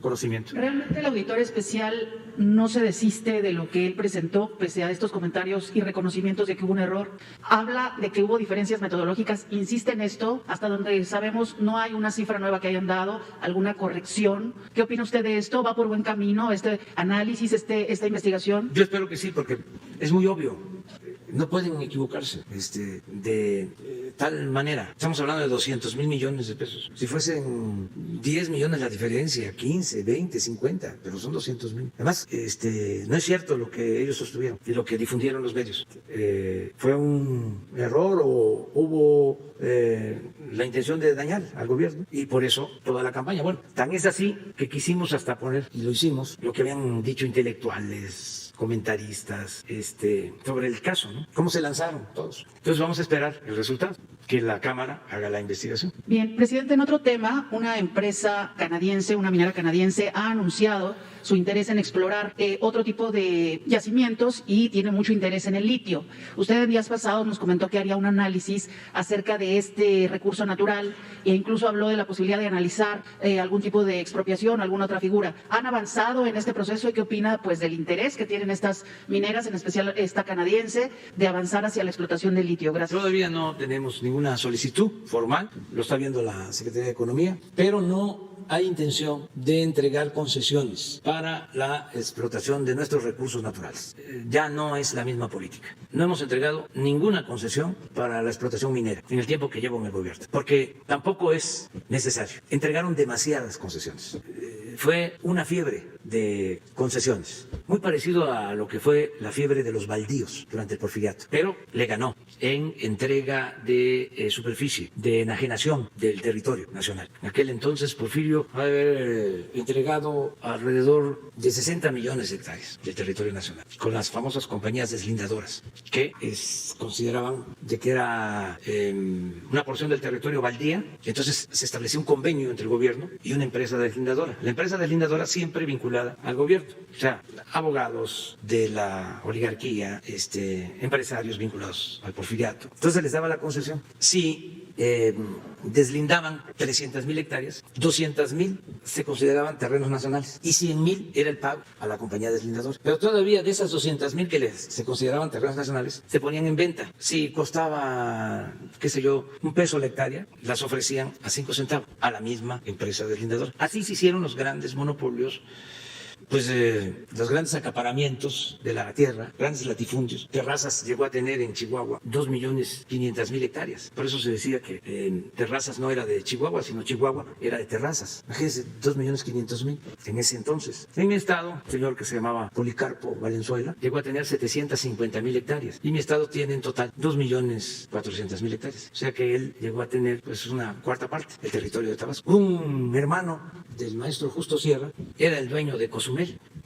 conocimiento. realmente el auditor especial no se desiste de lo que él presentó, pese a estos comentarios y reconocimientos de que hubo un error. Habla de que hubo diferencias metodológicas, insiste en esto, hasta donde sabemos no hay una cifra nueva que hayan dado, alguna corrección. ¿Qué opina usted de esto? ¿Va por buen camino este análisis, esta investigación? Yo espero que sí, porque es muy obvio. No pueden equivocarse de tal manera. Estamos hablando de 200,000 millones de pesos. Si fuesen 10 millones la diferencia, 15, 20, 50, pero son 200,000. Además, no es cierto lo que ellos sostuvieron y lo que difundieron los medios. ¿Fue un error o hubo la intención de dañar al gobierno? Y por eso toda la campaña. Bueno, tan es así que quisimos hasta poner, y lo hicimos, lo que habían dicho intelectuales, comentaristas, sobre el caso, ¿no? Cómo se lanzaron todos. Entonces vamos a esperar el resultado, que la Cámara haga la investigación. Bien, presidente, en otro tema, una empresa canadiense, una minera canadiense, ha anunciado su interés en explorar otro tipo de yacimientos y tiene mucho interés en el litio. Usted en días pasados nos comentó que haría un análisis acerca de este recurso natural e incluso habló de la posibilidad de analizar algún tipo de expropiación, alguna otra figura. ¿Han avanzado en este proceso y qué opina pues del interés que tienen estas mineras, en especial esta canadiense, de avanzar hacia la explotación del litio? Gracias. Todavía no tenemos ninguna solicitud formal, lo está viendo la Secretaría de Economía, pero no hay intención de entregar concesiones para la explotación de nuestros recursos naturales. Ya no es la misma política. No hemos entregado ninguna concesión para la explotación minera en el tiempo que llevo en el gobierno, porque tampoco es necesario. Entregaron demasiadas concesiones. Fue una fiebre de concesiones, muy parecido a lo que fue la fiebre de los baldíos durante el Porfiriato, pero le ganó en entrega de superficie, de enajenación del territorio nacional. En aquel entonces Porfirio va a haber entregado alrededor de 60 millones de hectáreas del territorio nacional, con las famosas compañías deslindadoras, que consideraban de que era una porción del territorio baldía. Entonces se estableció un convenio entre el gobierno y una empresa deslindadora. La empresa deslindadora siempre vinculada al gobierno, o sea, abogados de la oligarquía, empresarios vinculados al Porfiriato. Entonces les daba la concesión. Si deslindaban 300.000 hectáreas, 200.000 se consideraban terrenos nacionales y 100.000 era el pago a la compañía deslindadora. Pero todavía de esas 200.000 que se consideraban terrenos nacionales, se ponían en venta. Si costaba, qué sé yo, $1 la hectárea, las ofrecían a 5 centavos a la misma empresa deslindadora. Así se hicieron los grandes monopolios, pues los grandes acaparamientos de la tierra, grandes latifundios. Terrazas llegó a tener en Chihuahua 2.500.000 hectáreas. Por eso se decía que Terrazas no era de Chihuahua, sino Chihuahua era de Terrazas. Imagínense, 2.500.000 en ese entonces. En mi estado, un señor que se llamaba Policarpo Valenzuela llegó a tener 750.000 hectáreas. Y mi estado tiene en total 2.400.000 hectáreas. O sea que él llegó a tener pues una cuarta parte del territorio de Tabasco. Un hermano del maestro Justo Sierra era el dueño de Cozumel,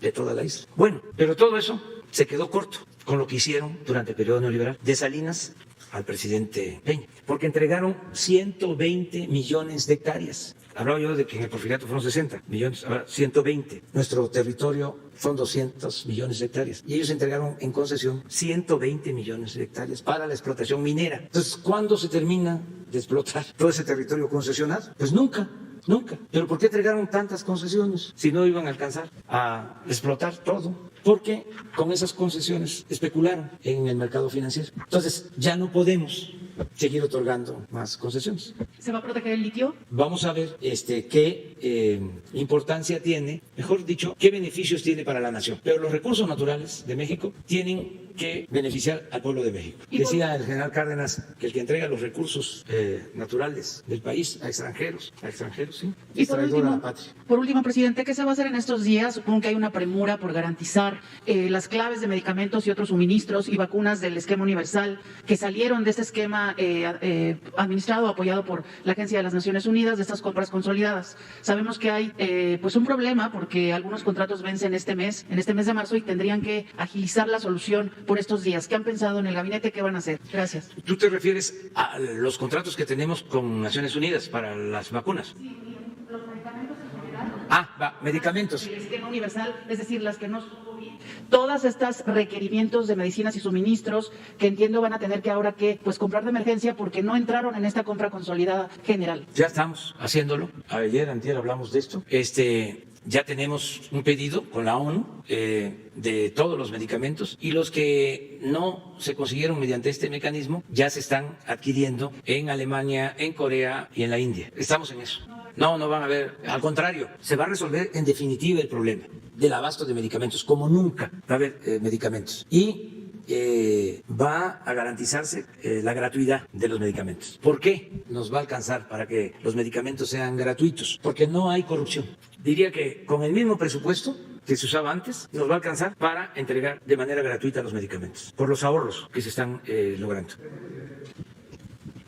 de toda la isla. Bueno, pero todo eso se quedó corto con lo que hicieron durante el periodo neoliberal, de Salinas al presidente Peña, porque entregaron 120 millones de hectáreas. Hablaba yo de que en el Porfiriato fueron 60 millones, ahora 120. Nuestro territorio son 200 millones de hectáreas y ellos entregaron en concesión 120 millones de hectáreas para la explotación minera. Entonces, ¿cuándo se termina de explotar todo ese territorio concesionado? Pues nunca. Nunca. ¿Pero por qué entregaron tantas concesiones si no iban a alcanzar a explotar todo? Porque con esas concesiones especularon en el mercado financiero. Entonces ya no podemos seguir otorgando más concesiones. ¿Se va a proteger el litio? Vamos a ver qué importancia tiene, mejor dicho, qué beneficios tiene para la nación. Pero los recursos naturales de México tienen que beneficiar al pueblo de México. Decía el general Cárdenas que el que entrega los recursos naturales del país a extranjeros, sí, y es traidor a la patria. Por último, presidente, ¿qué se va a hacer en estos días? Supongo que hay una premura por garantizar las claves de medicamentos y otros suministros y vacunas del esquema universal que salieron de este esquema administrado, apoyado por la Agencia de las Naciones Unidas, de estas compras consolidadas. Sabemos que hay pues un problema porque algunos contratos vencen en este mes de marzo, y tendrían que agilizar la solución por estos días. ¿Qué han pensado en el gabinete? ¿Qué van a hacer? Gracias. ¿Tú te refieres a los contratos que tenemos con Naciones Unidas para las vacunas? Sí, los medicamentos en general. Medicamentos. El esquema universal, es decir, las que no son COVID. Todas estas requerimientos de medicinas y suministros que entiendo van a tener que ahora comprar de emergencia porque no entraron en esta compra consolidada general. Ya estamos haciéndolo. Antier hablamos de esto. Ya tenemos un pedido con la ONU de todos los medicamentos, y los que no se consiguieron mediante este mecanismo ya se están adquiriendo en Alemania, en Corea y en la India. Estamos en eso. No van a haber, al contrario, se va a resolver en definitiva el problema del abasto de medicamentos, como nunca va a haber medicamentos. Y va a garantizarse la gratuidad de los medicamentos. ¿Por qué nos va a alcanzar para que los medicamentos sean gratuitos? Porque no hay corrupción. Diría que con el mismo presupuesto que se usaba antes, nos va a alcanzar para entregar de manera gratuita los medicamentos, por los ahorros que se están logrando.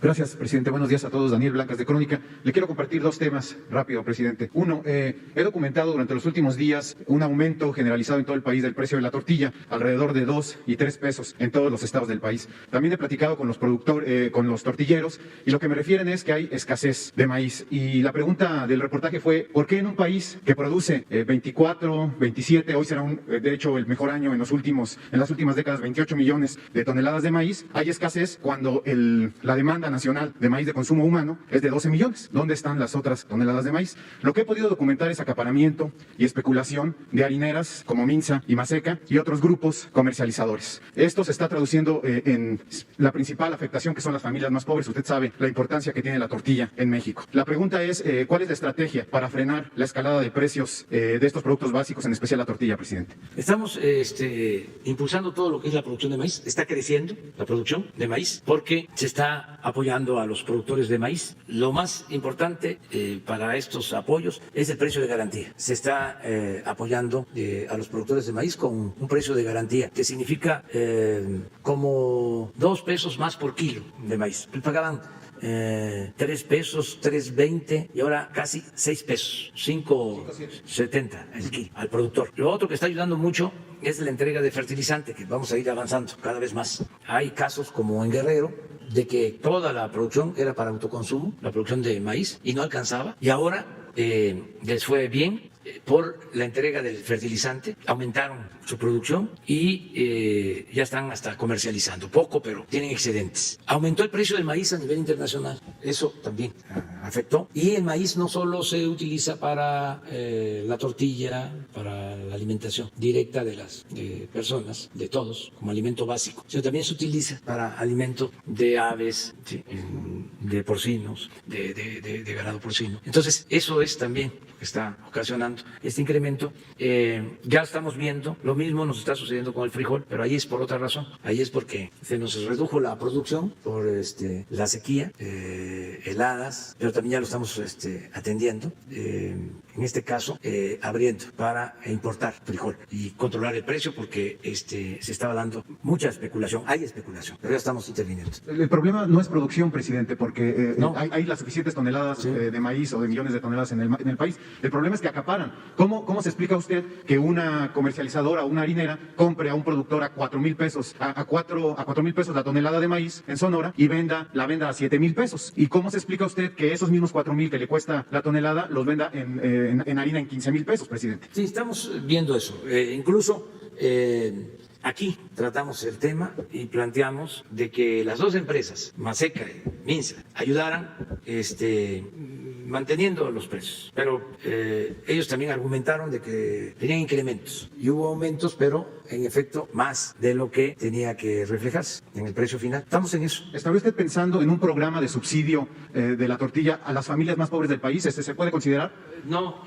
Gracias, presidente. Buenos días a todos. Daniel Blancas, de Crónica. Le quiero compartir dos temas rápido, presidente. Uno, he documentado durante los últimos días un aumento generalizado en todo el país del precio de la tortilla, alrededor de 2 y 3 pesos en todos los estados del país. También he platicado con los con los tortilleros, y lo que me refieren es que hay escasez de maíz. Y la pregunta del reportaje fue, ¿por qué en un país que produce 24, 27, hoy será de hecho el mejor año en las últimas décadas, 28 millones de toneladas de maíz, hay escasez cuando la demanda nacional de maíz de consumo humano es de 12 millones. ¿Dónde están las otras toneladas de maíz? Lo que he podido documentar es acaparamiento y especulación de harineras como Minza y Maseca y otros grupos comercializadores. Esto se está traduciendo en la principal afectación, que son las familias más pobres. Usted sabe la importancia que tiene la tortilla en México. La pregunta es, ¿cuál es la estrategia para frenar la escalada de precios de estos productos básicos, en especial la tortilla, presidente? Estamos impulsando todo lo que es la producción de maíz. Está creciendo la producción de maíz porque se está apoyando apoyando a los productores de maíz. Lo más importante para estos apoyos es el precio de garantía. Se está apoyando a los productores de maíz con un precio de garantía, que significa como 2 pesos más por kilo de maíz. Pagaban 3 pesos, 3.20 y ahora casi 6 pesos, 5.70 el kilo al productor. Lo otro que está ayudando mucho es la entrega de fertilizante, que vamos a ir avanzando cada vez más. Hay casos como en Guerrero, de que toda la producción era para autoconsumo, la producción de maíz, y no alcanzaba, y ahora les fue bien por la entrega del fertilizante, aumentaron su producción y ya están hasta comercializando, poco, pero tienen excedentes. Aumentó el precio del maíz a nivel internacional, eso también afectó. Y el maíz no solo se utiliza para la tortilla, para la alimentación directa de las personas, de todos, como alimento básico, sino también se utiliza para alimento de aves, ¿sí?, de porcinos, de ganado porcino. Entonces, eso es también lo que está ocasionando este incremento. Ya estamos viendo, lo mismo nos está sucediendo con el frijol, pero ahí es por otra razón. Ahí es porque se nos redujo la producción por la sequía, heladas, pero también ya lo estamos atendiendo. En este caso, abriendo para importar frijol y controlar el precio, porque se estaba dando mucha especulación. Hay especulación, pero ya estamos interviniendo. El problema no es producción, presidente, porque No. hay las suficientes toneladas Sí. de maíz o de millones de toneladas en el país. El problema es que acaparan. ¿Cómo se explica usted que una comercializadora o una harinera compre a un productor a 4,000 pesos, a 4,000 pesos la tonelada de maíz en Sonora y la venda a 7,000 pesos? ¿Y cómo se explica usted que esos mismos 4,000 que le cuesta la tonelada los venda en harina en 15,000 pesos, presidente? Sí, estamos viendo eso. Incluso aquí tratamos el tema y planteamos de que las dos empresas, Maseca y Minsa, ayudaran manteniendo los precios. Pero ellos también argumentaron de que tenían incrementos y hubo aumentos, pero en efecto más de lo que tenía que reflejarse en el precio final. Estamos en eso. ¿Está usted pensando en un programa de subsidio de la tortilla a las familias más pobres del país? ¿Se puede considerar? No,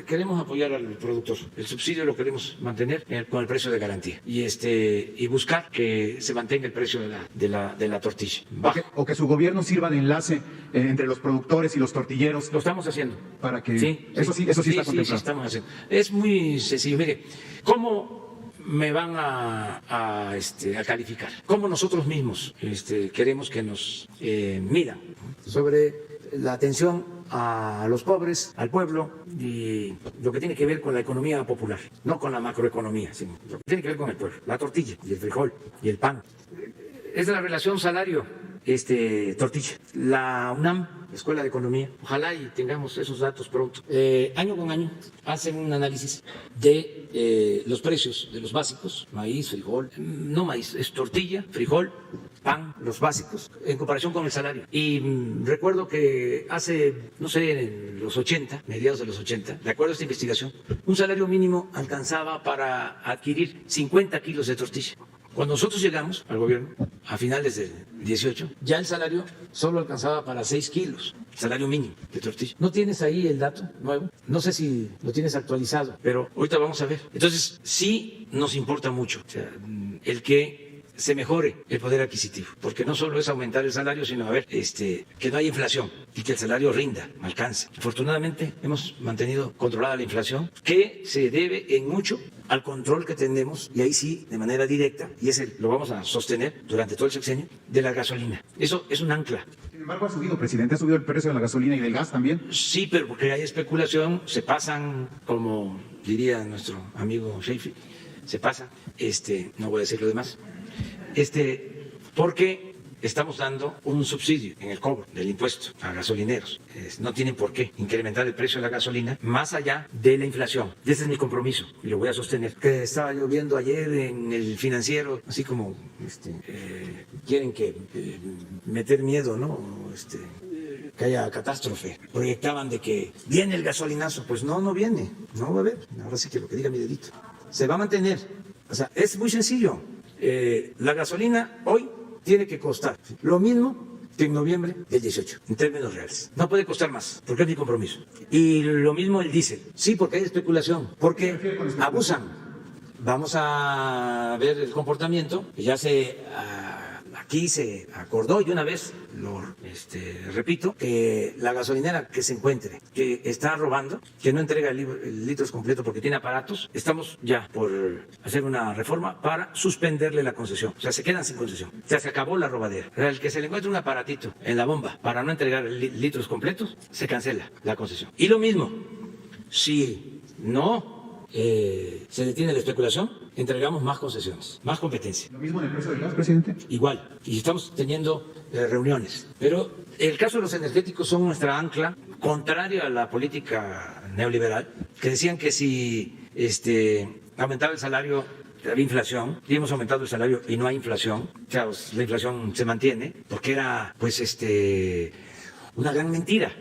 queremos apoyar al productor. El subsidio lo queremos mantener con el precio de garantía y buscar que se mantenga el precio de la tortilla. O que su gobierno sirva de enlace entre los productores y los tortilleros. Lo estamos haciendo. Para que Sí, eso sí está contemplado. Sí, estamos haciendo. Es muy sencillo. Mire, ¿cómo me van a calificar? ¿Cómo nosotros mismos queremos que nos midan sobre la atención a los pobres, al pueblo, y lo que tiene que ver con la economía popular, no con la macroeconomía, sino lo que tiene que ver con el pueblo, la tortilla y el frijol y el pan? Es la relación salario-tortilla. La UNAM, Escuela de Economía, ojalá y tengamos esos datos pronto, año con año hacen un análisis de los precios de los básicos, maíz, frijol, no maíz, es tortilla, frijol, pan, los básicos, en comparación con el salario. Y recuerdo que hace, no sé, en los 80, mediados de los 80, de acuerdo a esta investigación, un salario mínimo alcanzaba para adquirir 50 kilos de tortilla. Cuando nosotros llegamos al gobierno, a finales del 18, ya el salario solo alcanzaba para 6 kilos, salario mínimo de tortilla. ¿No tienes ahí el dato nuevo? No sé si lo tienes actualizado, pero ahorita vamos a ver. Entonces, sí nos importa mucho, o sea, el que se mejore el poder adquisitivo, porque no solo es aumentar el salario, sino que no haya inflación y que el salario rinda, alcance. Afortunadamente hemos mantenido controlada la inflación, que se debe en mucho al control que tenemos, y ahí sí, de manera directa, y lo vamos a sostener durante todo el sexenio, de la gasolina. Eso es un ancla. Sin embargo, ha subido, presidente, ha subido el precio de la gasolina y del gas también. Sí, pero porque hay especulación, se pasan, como diría nuestro amigo Sheffield, se pasan, no voy a decir lo demás, porque estamos dando un subsidio en el cobro del impuesto a gasolineros. No tienen por qué incrementar el precio de la gasolina más allá de la inflación. Y ese es mi compromiso y lo voy a sostener. Que estaba yo viendo ayer en el Financiero, así como quieren que meter miedo, ¿no? Que haya catástrofe. Proyectaban de que viene el gasolinazo. Pues no viene. No va a haber. Ahora sí que lo que diga mi dedito. Se va a mantener. O sea, es muy sencillo. La gasolina hoy tiene que costar lo mismo que en noviembre del 18, en términos reales. No puede costar más, porque es mi compromiso. Y lo mismo el diésel. Sí, porque hay especulación, porque abusan. Vamos a ver el comportamiento, que ya se aquí se acordó, y una vez lo repito, que la gasolinera que se encuentre que está robando, que no entrega el litros completo porque tiene aparatos, estamos ya por hacer una reforma para suspenderle la concesión. O sea, se quedan sin concesión. O sea, se acabó la robadera. O sea, el que se le encuentre un aparatito en la bomba para no entregar litros completos, se cancela la concesión. Y lo mismo, si no se detiene la especulación, entregamos más concesiones, más competencia. ¿Lo mismo en el precio del gas, presidente? Igual, y estamos teniendo reuniones. Pero el caso de los energéticos son nuestra ancla, contrario a la política neoliberal, que decían que si aumentaba el salario había inflación, y hemos aumentado el salario y no hay inflación. O sea, la inflación se mantiene, porque era pues una gran mentira.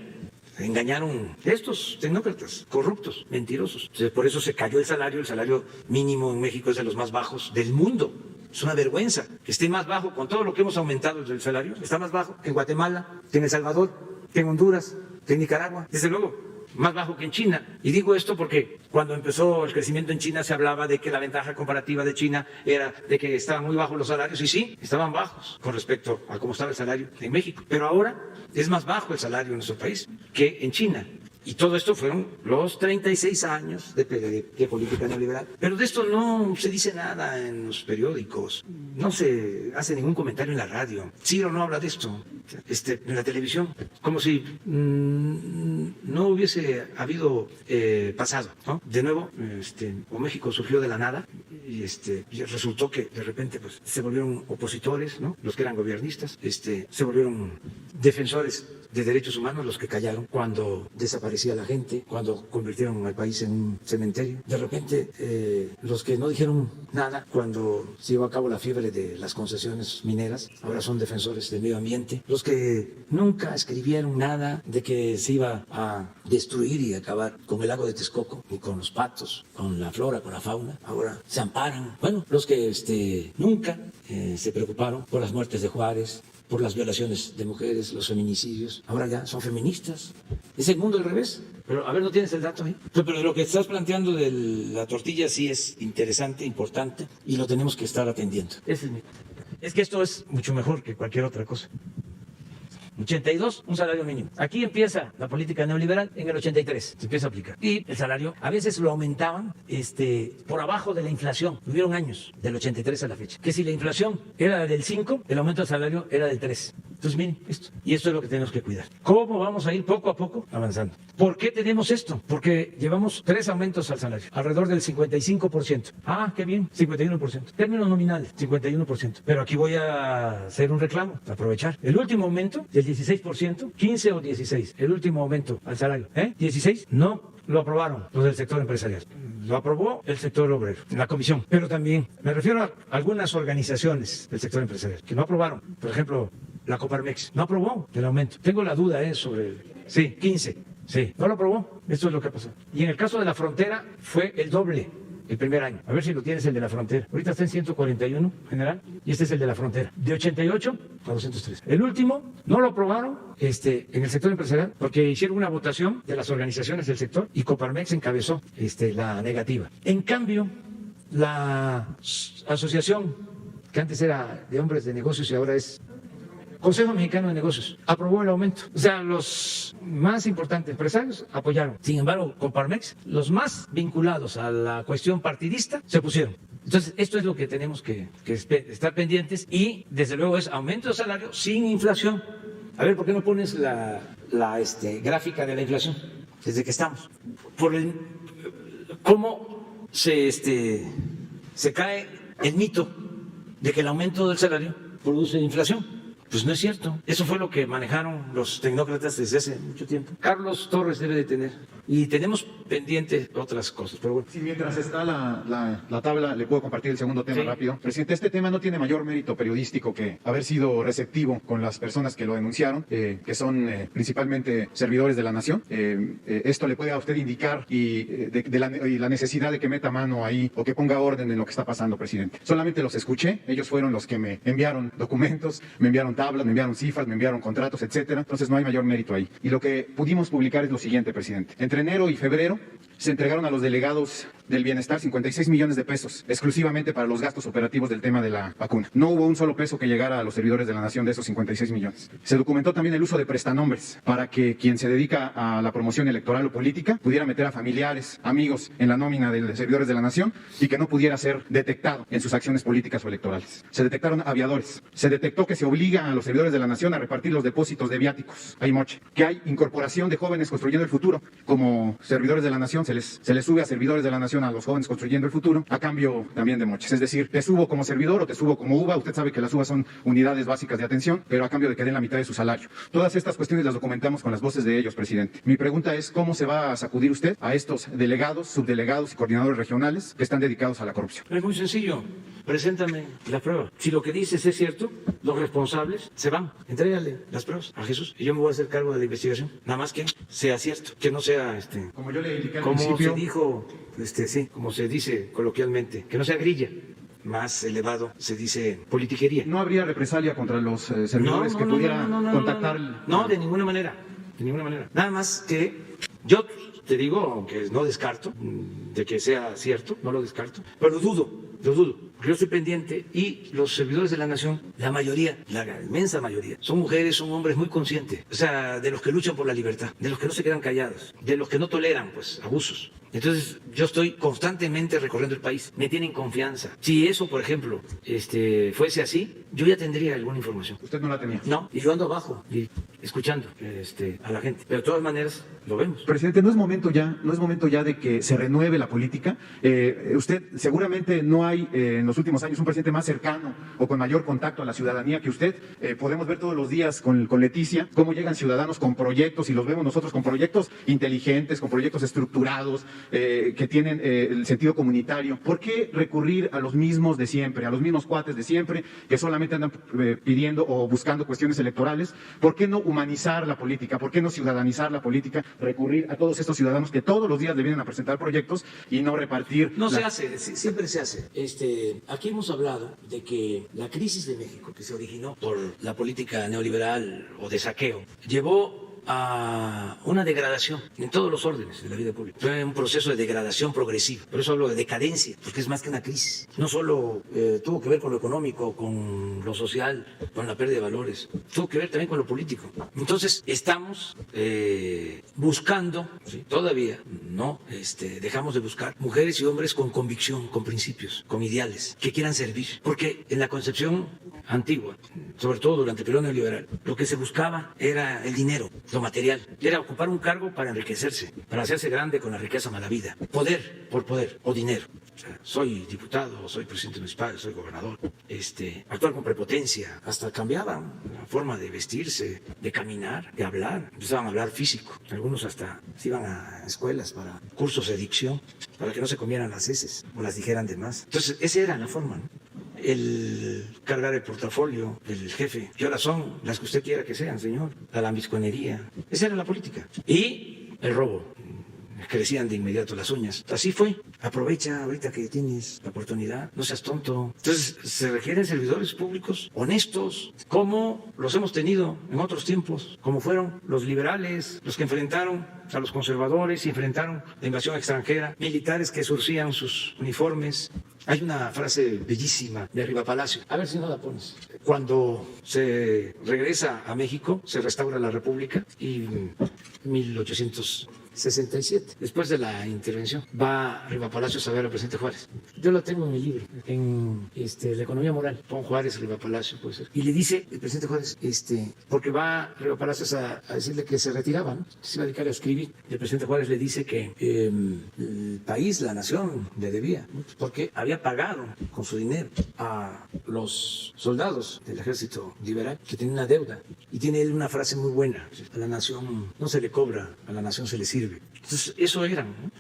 Engañaron estos tecnócratas corruptos, mentirosos. Entonces, por eso se cayó el salario mínimo en México es de los más bajos del mundo. Es una vergüenza que esté más bajo, con todo lo que hemos aumentado el salario, está más bajo que en Guatemala, que en El Salvador, que en Honduras, que en Nicaragua, desde luego, más bajo que en China. Y digo esto porque cuando empezó el crecimiento en China se hablaba de que la ventaja comparativa de China era de que estaban muy bajos los salarios, y sí, estaban bajos con respecto a cómo estaba el salario en México. Pero ahora es más bajo el salario en nuestro país que en China. Y todo esto fueron los 36 años de política neoliberal. Pero de esto no se dice nada en los periódicos, no se hace ningún comentario en la radio. Ciro no habla de esto en la televisión, como si no hubiese habido pasado, ¿no? De nuevo, o México surgió de la nada y resultó que de repente pues, se volvieron opositores, ¿no? Los que eran gobiernistas, se volvieron defensores de derechos humanos, los que callaron cuando desaparecía la gente, cuando convirtieron al país en un cementerio. De repente, los que no dijeron nada cuando se llevó a cabo la fiebre de las concesiones mineras, ahora son defensores del medio ambiente. Los que nunca escribieron nada de que se iba a destruir y acabar con el lago de Texcoco, y con los patos, con la flora, con la fauna, ahora se amparan. Bueno, los que nunca se preocuparon por las muertes de Juárez, por las violaciones de mujeres, los feminicidios, ahora ya son feministas. Es el mundo al revés. Pero, a ver, ¿no tienes el dato ahí? Pero lo que estás planteando de la tortilla sí es interesante, importante, y lo tenemos que estar atendiendo. Es que esto es mucho mejor que cualquier otra cosa. 82, un salario mínimo. Aquí empieza la política neoliberal en el 83, se empieza a aplicar. Y el salario a veces lo aumentaban por abajo de la inflación. Hubieron años, del 83 a la fecha, que si la inflación era del 5, el aumento del salario era del 3. Entonces, miren, esto. Y esto es lo que tenemos que cuidar. ¿Cómo vamos a ir poco a poco avanzando? ¿Por qué tenemos esto? Porque llevamos 3 aumentos al salario, alrededor del 55%. Ah, qué bien, 51%. Términos nominales, 51%. Pero aquí voy a hacer un reclamo, aprovechar. El último aumento del 16%, 15 o 16, el último aumento al salario, 16, no lo aprobaron los del sector empresarial. Lo aprobó el sector obrero, la comisión. Pero también me refiero a algunas organizaciones del sector empresarial que no aprobaron. Por ejemplo, la Coparmex no aprobó el aumento. Tengo la duda sobre sí, 15. Sí, no lo aprobó. Esto es lo que pasó. Y en el caso de la frontera fue el doble el primer año. A ver si lo tienes el de la frontera. Ahorita está en 141 general y este es el de la frontera. De 88 a 203. El último no lo aprobaron en el sector empresarial porque hicieron una votación de las organizaciones del sector y Coparmex encabezó la negativa. En cambio, la asociación que antes era de hombres de negocios y ahora es Consejo Mexicano de Negocios, aprobó el aumento. O sea, los más importantes empresarios apoyaron. Sin embargo, Coparmex, los más vinculados a la cuestión partidista, se opusieron. Entonces, esto es lo que tenemos que estar pendientes y, desde luego, es aumento de salario sin inflación. A ver, ¿por qué no pones la gráfica de la inflación? Desde que estamos. ¿Cómo se cae el mito de que el aumento del salario produce inflación? Pues no es cierto. Eso fue lo que manejaron los tecnócratas desde hace mucho tiempo. Carlos Torres debe de tener. Y tenemos pendientes otras cosas, pero bueno. Sí, mientras está la tabla, le puedo compartir el segundo tema rápido. Presidente, este tema no tiene mayor mérito periodístico que haber sido receptivo con las personas que lo denunciaron, que son principalmente servidores de la nación. Esto le puede a usted indicar y la necesidad de que meta mano ahí o que ponga orden en lo que está pasando, presidente. Solamente los escuché. Ellos fueron los que me enviaron documentos, me enviaron tablas, me enviaron cifras, me enviaron contratos, etcétera. Entonces no hay mayor mérito ahí. Y lo que pudimos publicar es lo siguiente, presidente. entre enero y febrero se entregaron a los delegados del bienestar 56 millones de pesos, exclusivamente para los gastos operativos del tema de la vacuna. No hubo un solo peso que llegara a los servidores de la nación de esos 56 millones. Se documentó también el uso de prestanombres para que quien se dedica a la promoción electoral o política pudiera meter a familiares, amigos en la nómina de servidores de la nación y que no pudiera ser detectado en sus acciones políticas o electorales. Se detectaron aviadores. Se detectó que se obliga a los servidores de la nación a repartir los depósitos de viáticos. Hay moche. Que hay incorporación de jóvenes construyendo el futuro. Como servidores de la nación se les sube a servidores de la nación a los jóvenes construyendo el futuro a cambio también de moches. Es decir, te subo como servidor o te subo como UVA. Usted sabe que las UVA son unidades básicas de atención, pero a cambio de que den la mitad de su salario. Todas estas cuestiones las documentamos con las voces de ellos, presidente. Mi pregunta es, ¿cómo se va a sacudir usted a estos delegados, subdelegados y coordinadores regionales que están dedicados a la corrupción? Es muy sencillo. Preséntame la prueba. Si lo que dices es cierto, los responsables se van. Entrégale las pruebas a Jesús y yo me voy a hacer cargo de la investigación. Nada más que sea cierto, que no sea como yo le indiqué al como principio, se dijo, sí, como se dice coloquialmente, que no sea grilla. Más elevado se dice politiquería. ¿No habría represalia contra los servidores que pudieran contactar? No, de ninguna manera. De ninguna manera. Nada más que yo te digo, aunque no descarto de que sea cierto, no lo descarto, pero lo dudo. Porque yo estoy pendiente y los servidores de la nación, la mayoría, la inmensa mayoría, son mujeres, son hombres muy conscientes, o sea, de los que luchan por la libertad, de los que no se quedan callados, de los que no toleran, pues, abusos. Entonces, yo estoy constantemente recorriendo el país, me tienen confianza. Si eso, por ejemplo, fuese así, yo ya tendría alguna información. ¿Usted no la tenía? No, y yo ando abajo y escuchando a la gente. Pero de todas maneras, lo vemos. Presidente, ¿no es momento ya de que se renueve la política? Usted seguramente no hay en los últimos años un presidente más cercano o con mayor contacto a la ciudadanía que usted. Podemos ver todos los días con Leticia cómo llegan ciudadanos con proyectos y los vemos nosotros con proyectos inteligentes, con proyectos estructurados, que tienen el sentido comunitario. ¿Por qué recurrir a los mismos de siempre, a los mismos cuates de siempre que solamente andan pidiendo o buscando cuestiones electorales? ¿Por qué no humanizar la política? ¿Por qué no ciudadanizar la política? Recurrir a todos estos ciudadanos que todos los días le vienen a presentar proyectos y no repartir. No se hace, siempre se hace. Aquí hemos hablado de que la crisis de México, que se originó por la política neoliberal o de saqueo, llevó a una degradación en todos los órdenes de la vida pública. Fue un proceso de degradación progresiva. Por eso hablo de decadencia, porque es más que una crisis. No solo tuvo que ver con lo económico, con lo social, con la pérdida de valores. Tuvo que ver también con lo político. Entonces, estamos buscando, ¿sí? Todavía no dejamos de buscar mujeres y hombres con convicción, con principios, con ideales, que quieran servir. Porque en la concepción antigua, sobre todo durante el periodo neoliberal, lo que se buscaba era el dinero, lo material, era ocupar un cargo para enriquecerse, para hacerse grande con la riqueza mala vida, poder por poder o dinero. O sea, soy diputado, soy presidente municipal, soy gobernador, actuar con prepotencia, hasta cambiaban la forma de vestirse, de caminar, de hablar, empezaban a hablar físico, algunos hasta se iban a escuelas para cursos de dicción, para que no se comieran las heces o las dijeran de más. Entonces, esa era la forma, ¿no? El cargar el portafolio del jefe, que ahora son las que usted quiera que sean, señor, la lambisconería, esa era la política. Y el robo, crecían de inmediato las uñas. Así fue. Aprovecha ahorita que tienes la oportunidad, no seas tonto. Entonces, se requieren servidores públicos honestos, como los hemos tenido en otros tiempos, como fueron los liberales, los que enfrentaron a los conservadores y enfrentaron la invasión extranjera, militares que surcían sus uniformes. Hay una frase bellísima de Riva Palacio, a ver si no la pones. Cuando se regresa a México, se restaura la República y 1867, después de la intervención, va Riva Palacios a ver al presidente Juárez. Yo lo tengo en mi libro, en la economía moral. Pon Juárez, Riva Palacio, puede ser. Y le dice el presidente Juárez, porque va Riva Palacios a decirle que se retiraba, ¿no? Se iba a dedicar a escribir. Y el presidente Juárez le dice que el país, la nación, le debía, ¿no? Porque había pagado con su dinero a los soldados del ejército liberal que tenían una deuda. Y tiene él una frase muy buena: a la nación no se le cobra, a la nación se le sirve. Entonces, eso eran, ¿no?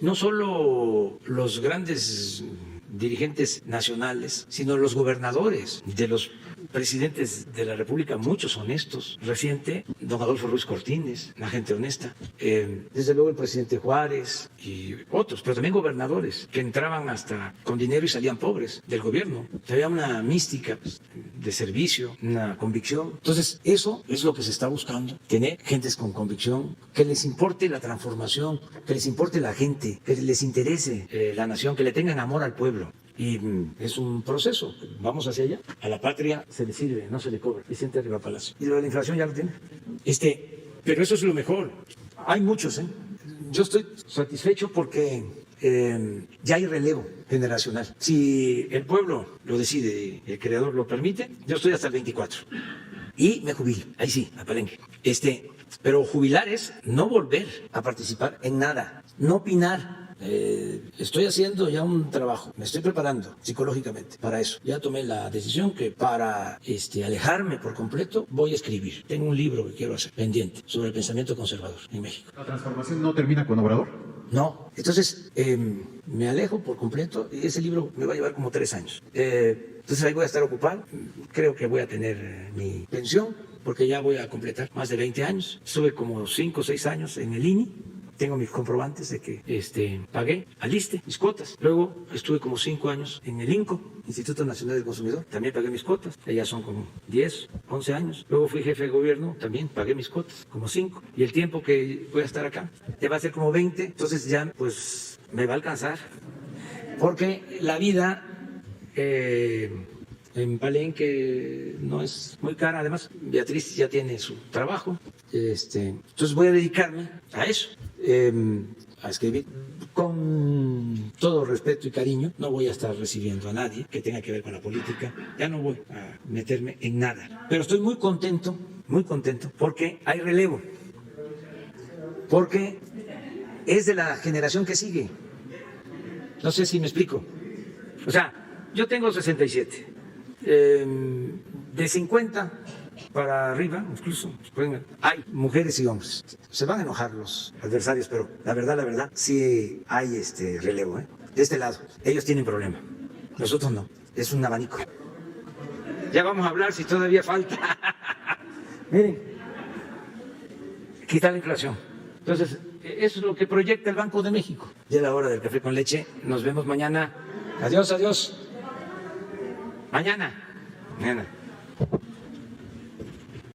No solo los grandes dirigentes nacionales, sino los gobernadores de los presidentes de la República, muchos honestos. Reciente, don Adolfo Ruiz Cortines, una gente honesta. Desde luego el presidente Juárez y otros, pero también gobernadores que entraban hasta con dinero y salían pobres del gobierno. Había una mística de servicio, una convicción. Entonces, eso es lo que se está buscando, tener gentes con convicción, que les importe la transformación, que les importe la gente, que les interese la nación, que le tengan amor al pueblo. Y es un proceso, vamos hacia allá. A la patria se le sirve, no se le cobra. Vicente Riva Palacio. Y lo de la inflación ya lo tiene. Pero eso es lo mejor. Hay muchos, ¿eh? Yo estoy satisfecho porque ya hay relevo generacional. Si el pueblo lo decide y el creador lo permite, yo estoy hasta el 24. Y me jubilo, ahí sí, a Palenque. Pero jubilar es no volver a participar en nada, no opinar. Estoy haciendo ya un trabajo, me estoy preparando psicológicamente para eso. Ya tomé la decisión que para alejarme por completo voy a escribir. Tengo un libro que quiero hacer pendiente sobre el pensamiento conservador en México. ¿La transformación no termina con Obrador? No, entonces me alejo por completo y ese libro me va a llevar como 3 años. Entonces ahí voy a estar ocupado, creo que voy a tener mi pensión porque ya voy a completar más de 20 años. Estuve como 5 o 6 años en el INI. Tengo mis comprobantes de que pagué al ISSSTE mis cuotas. Luego estuve como 5 años en el INCO, Instituto Nacional del Consumidor. También pagué mis cuotas. Ya son como 10, 11 años. Luego fui jefe de gobierno. También pagué mis cuotas, como 5. Y el tiempo que voy a estar acá ya va a ser como 20. Entonces ya pues me va a alcanzar. Porque la vida en Palenque no es muy cara. Además, Beatriz ya tiene su trabajo. Entonces voy a dedicarme a eso. A escribir con todo respeto y cariño. No voy a estar recibiendo a nadie que tenga que ver con la política. Ya no voy a meterme en nada. Pero estoy muy contento porque hay relevo. Porque es de la generación que sigue. No sé si me explico. O sea, yo tengo 67. De 50 para arriba, incluso, hay mujeres y hombres. Se van a enojar los adversarios, pero la verdad, sí hay relevo, ¿eh? De este lado, ellos tienen problema, nosotros no, es un abanico. Ya vamos a hablar si todavía falta. Miren, quitar la inflación. Entonces, eso es lo que proyecta el Banco de México. Ya es la hora del café con leche, nos vemos mañana. Adiós. Mañana.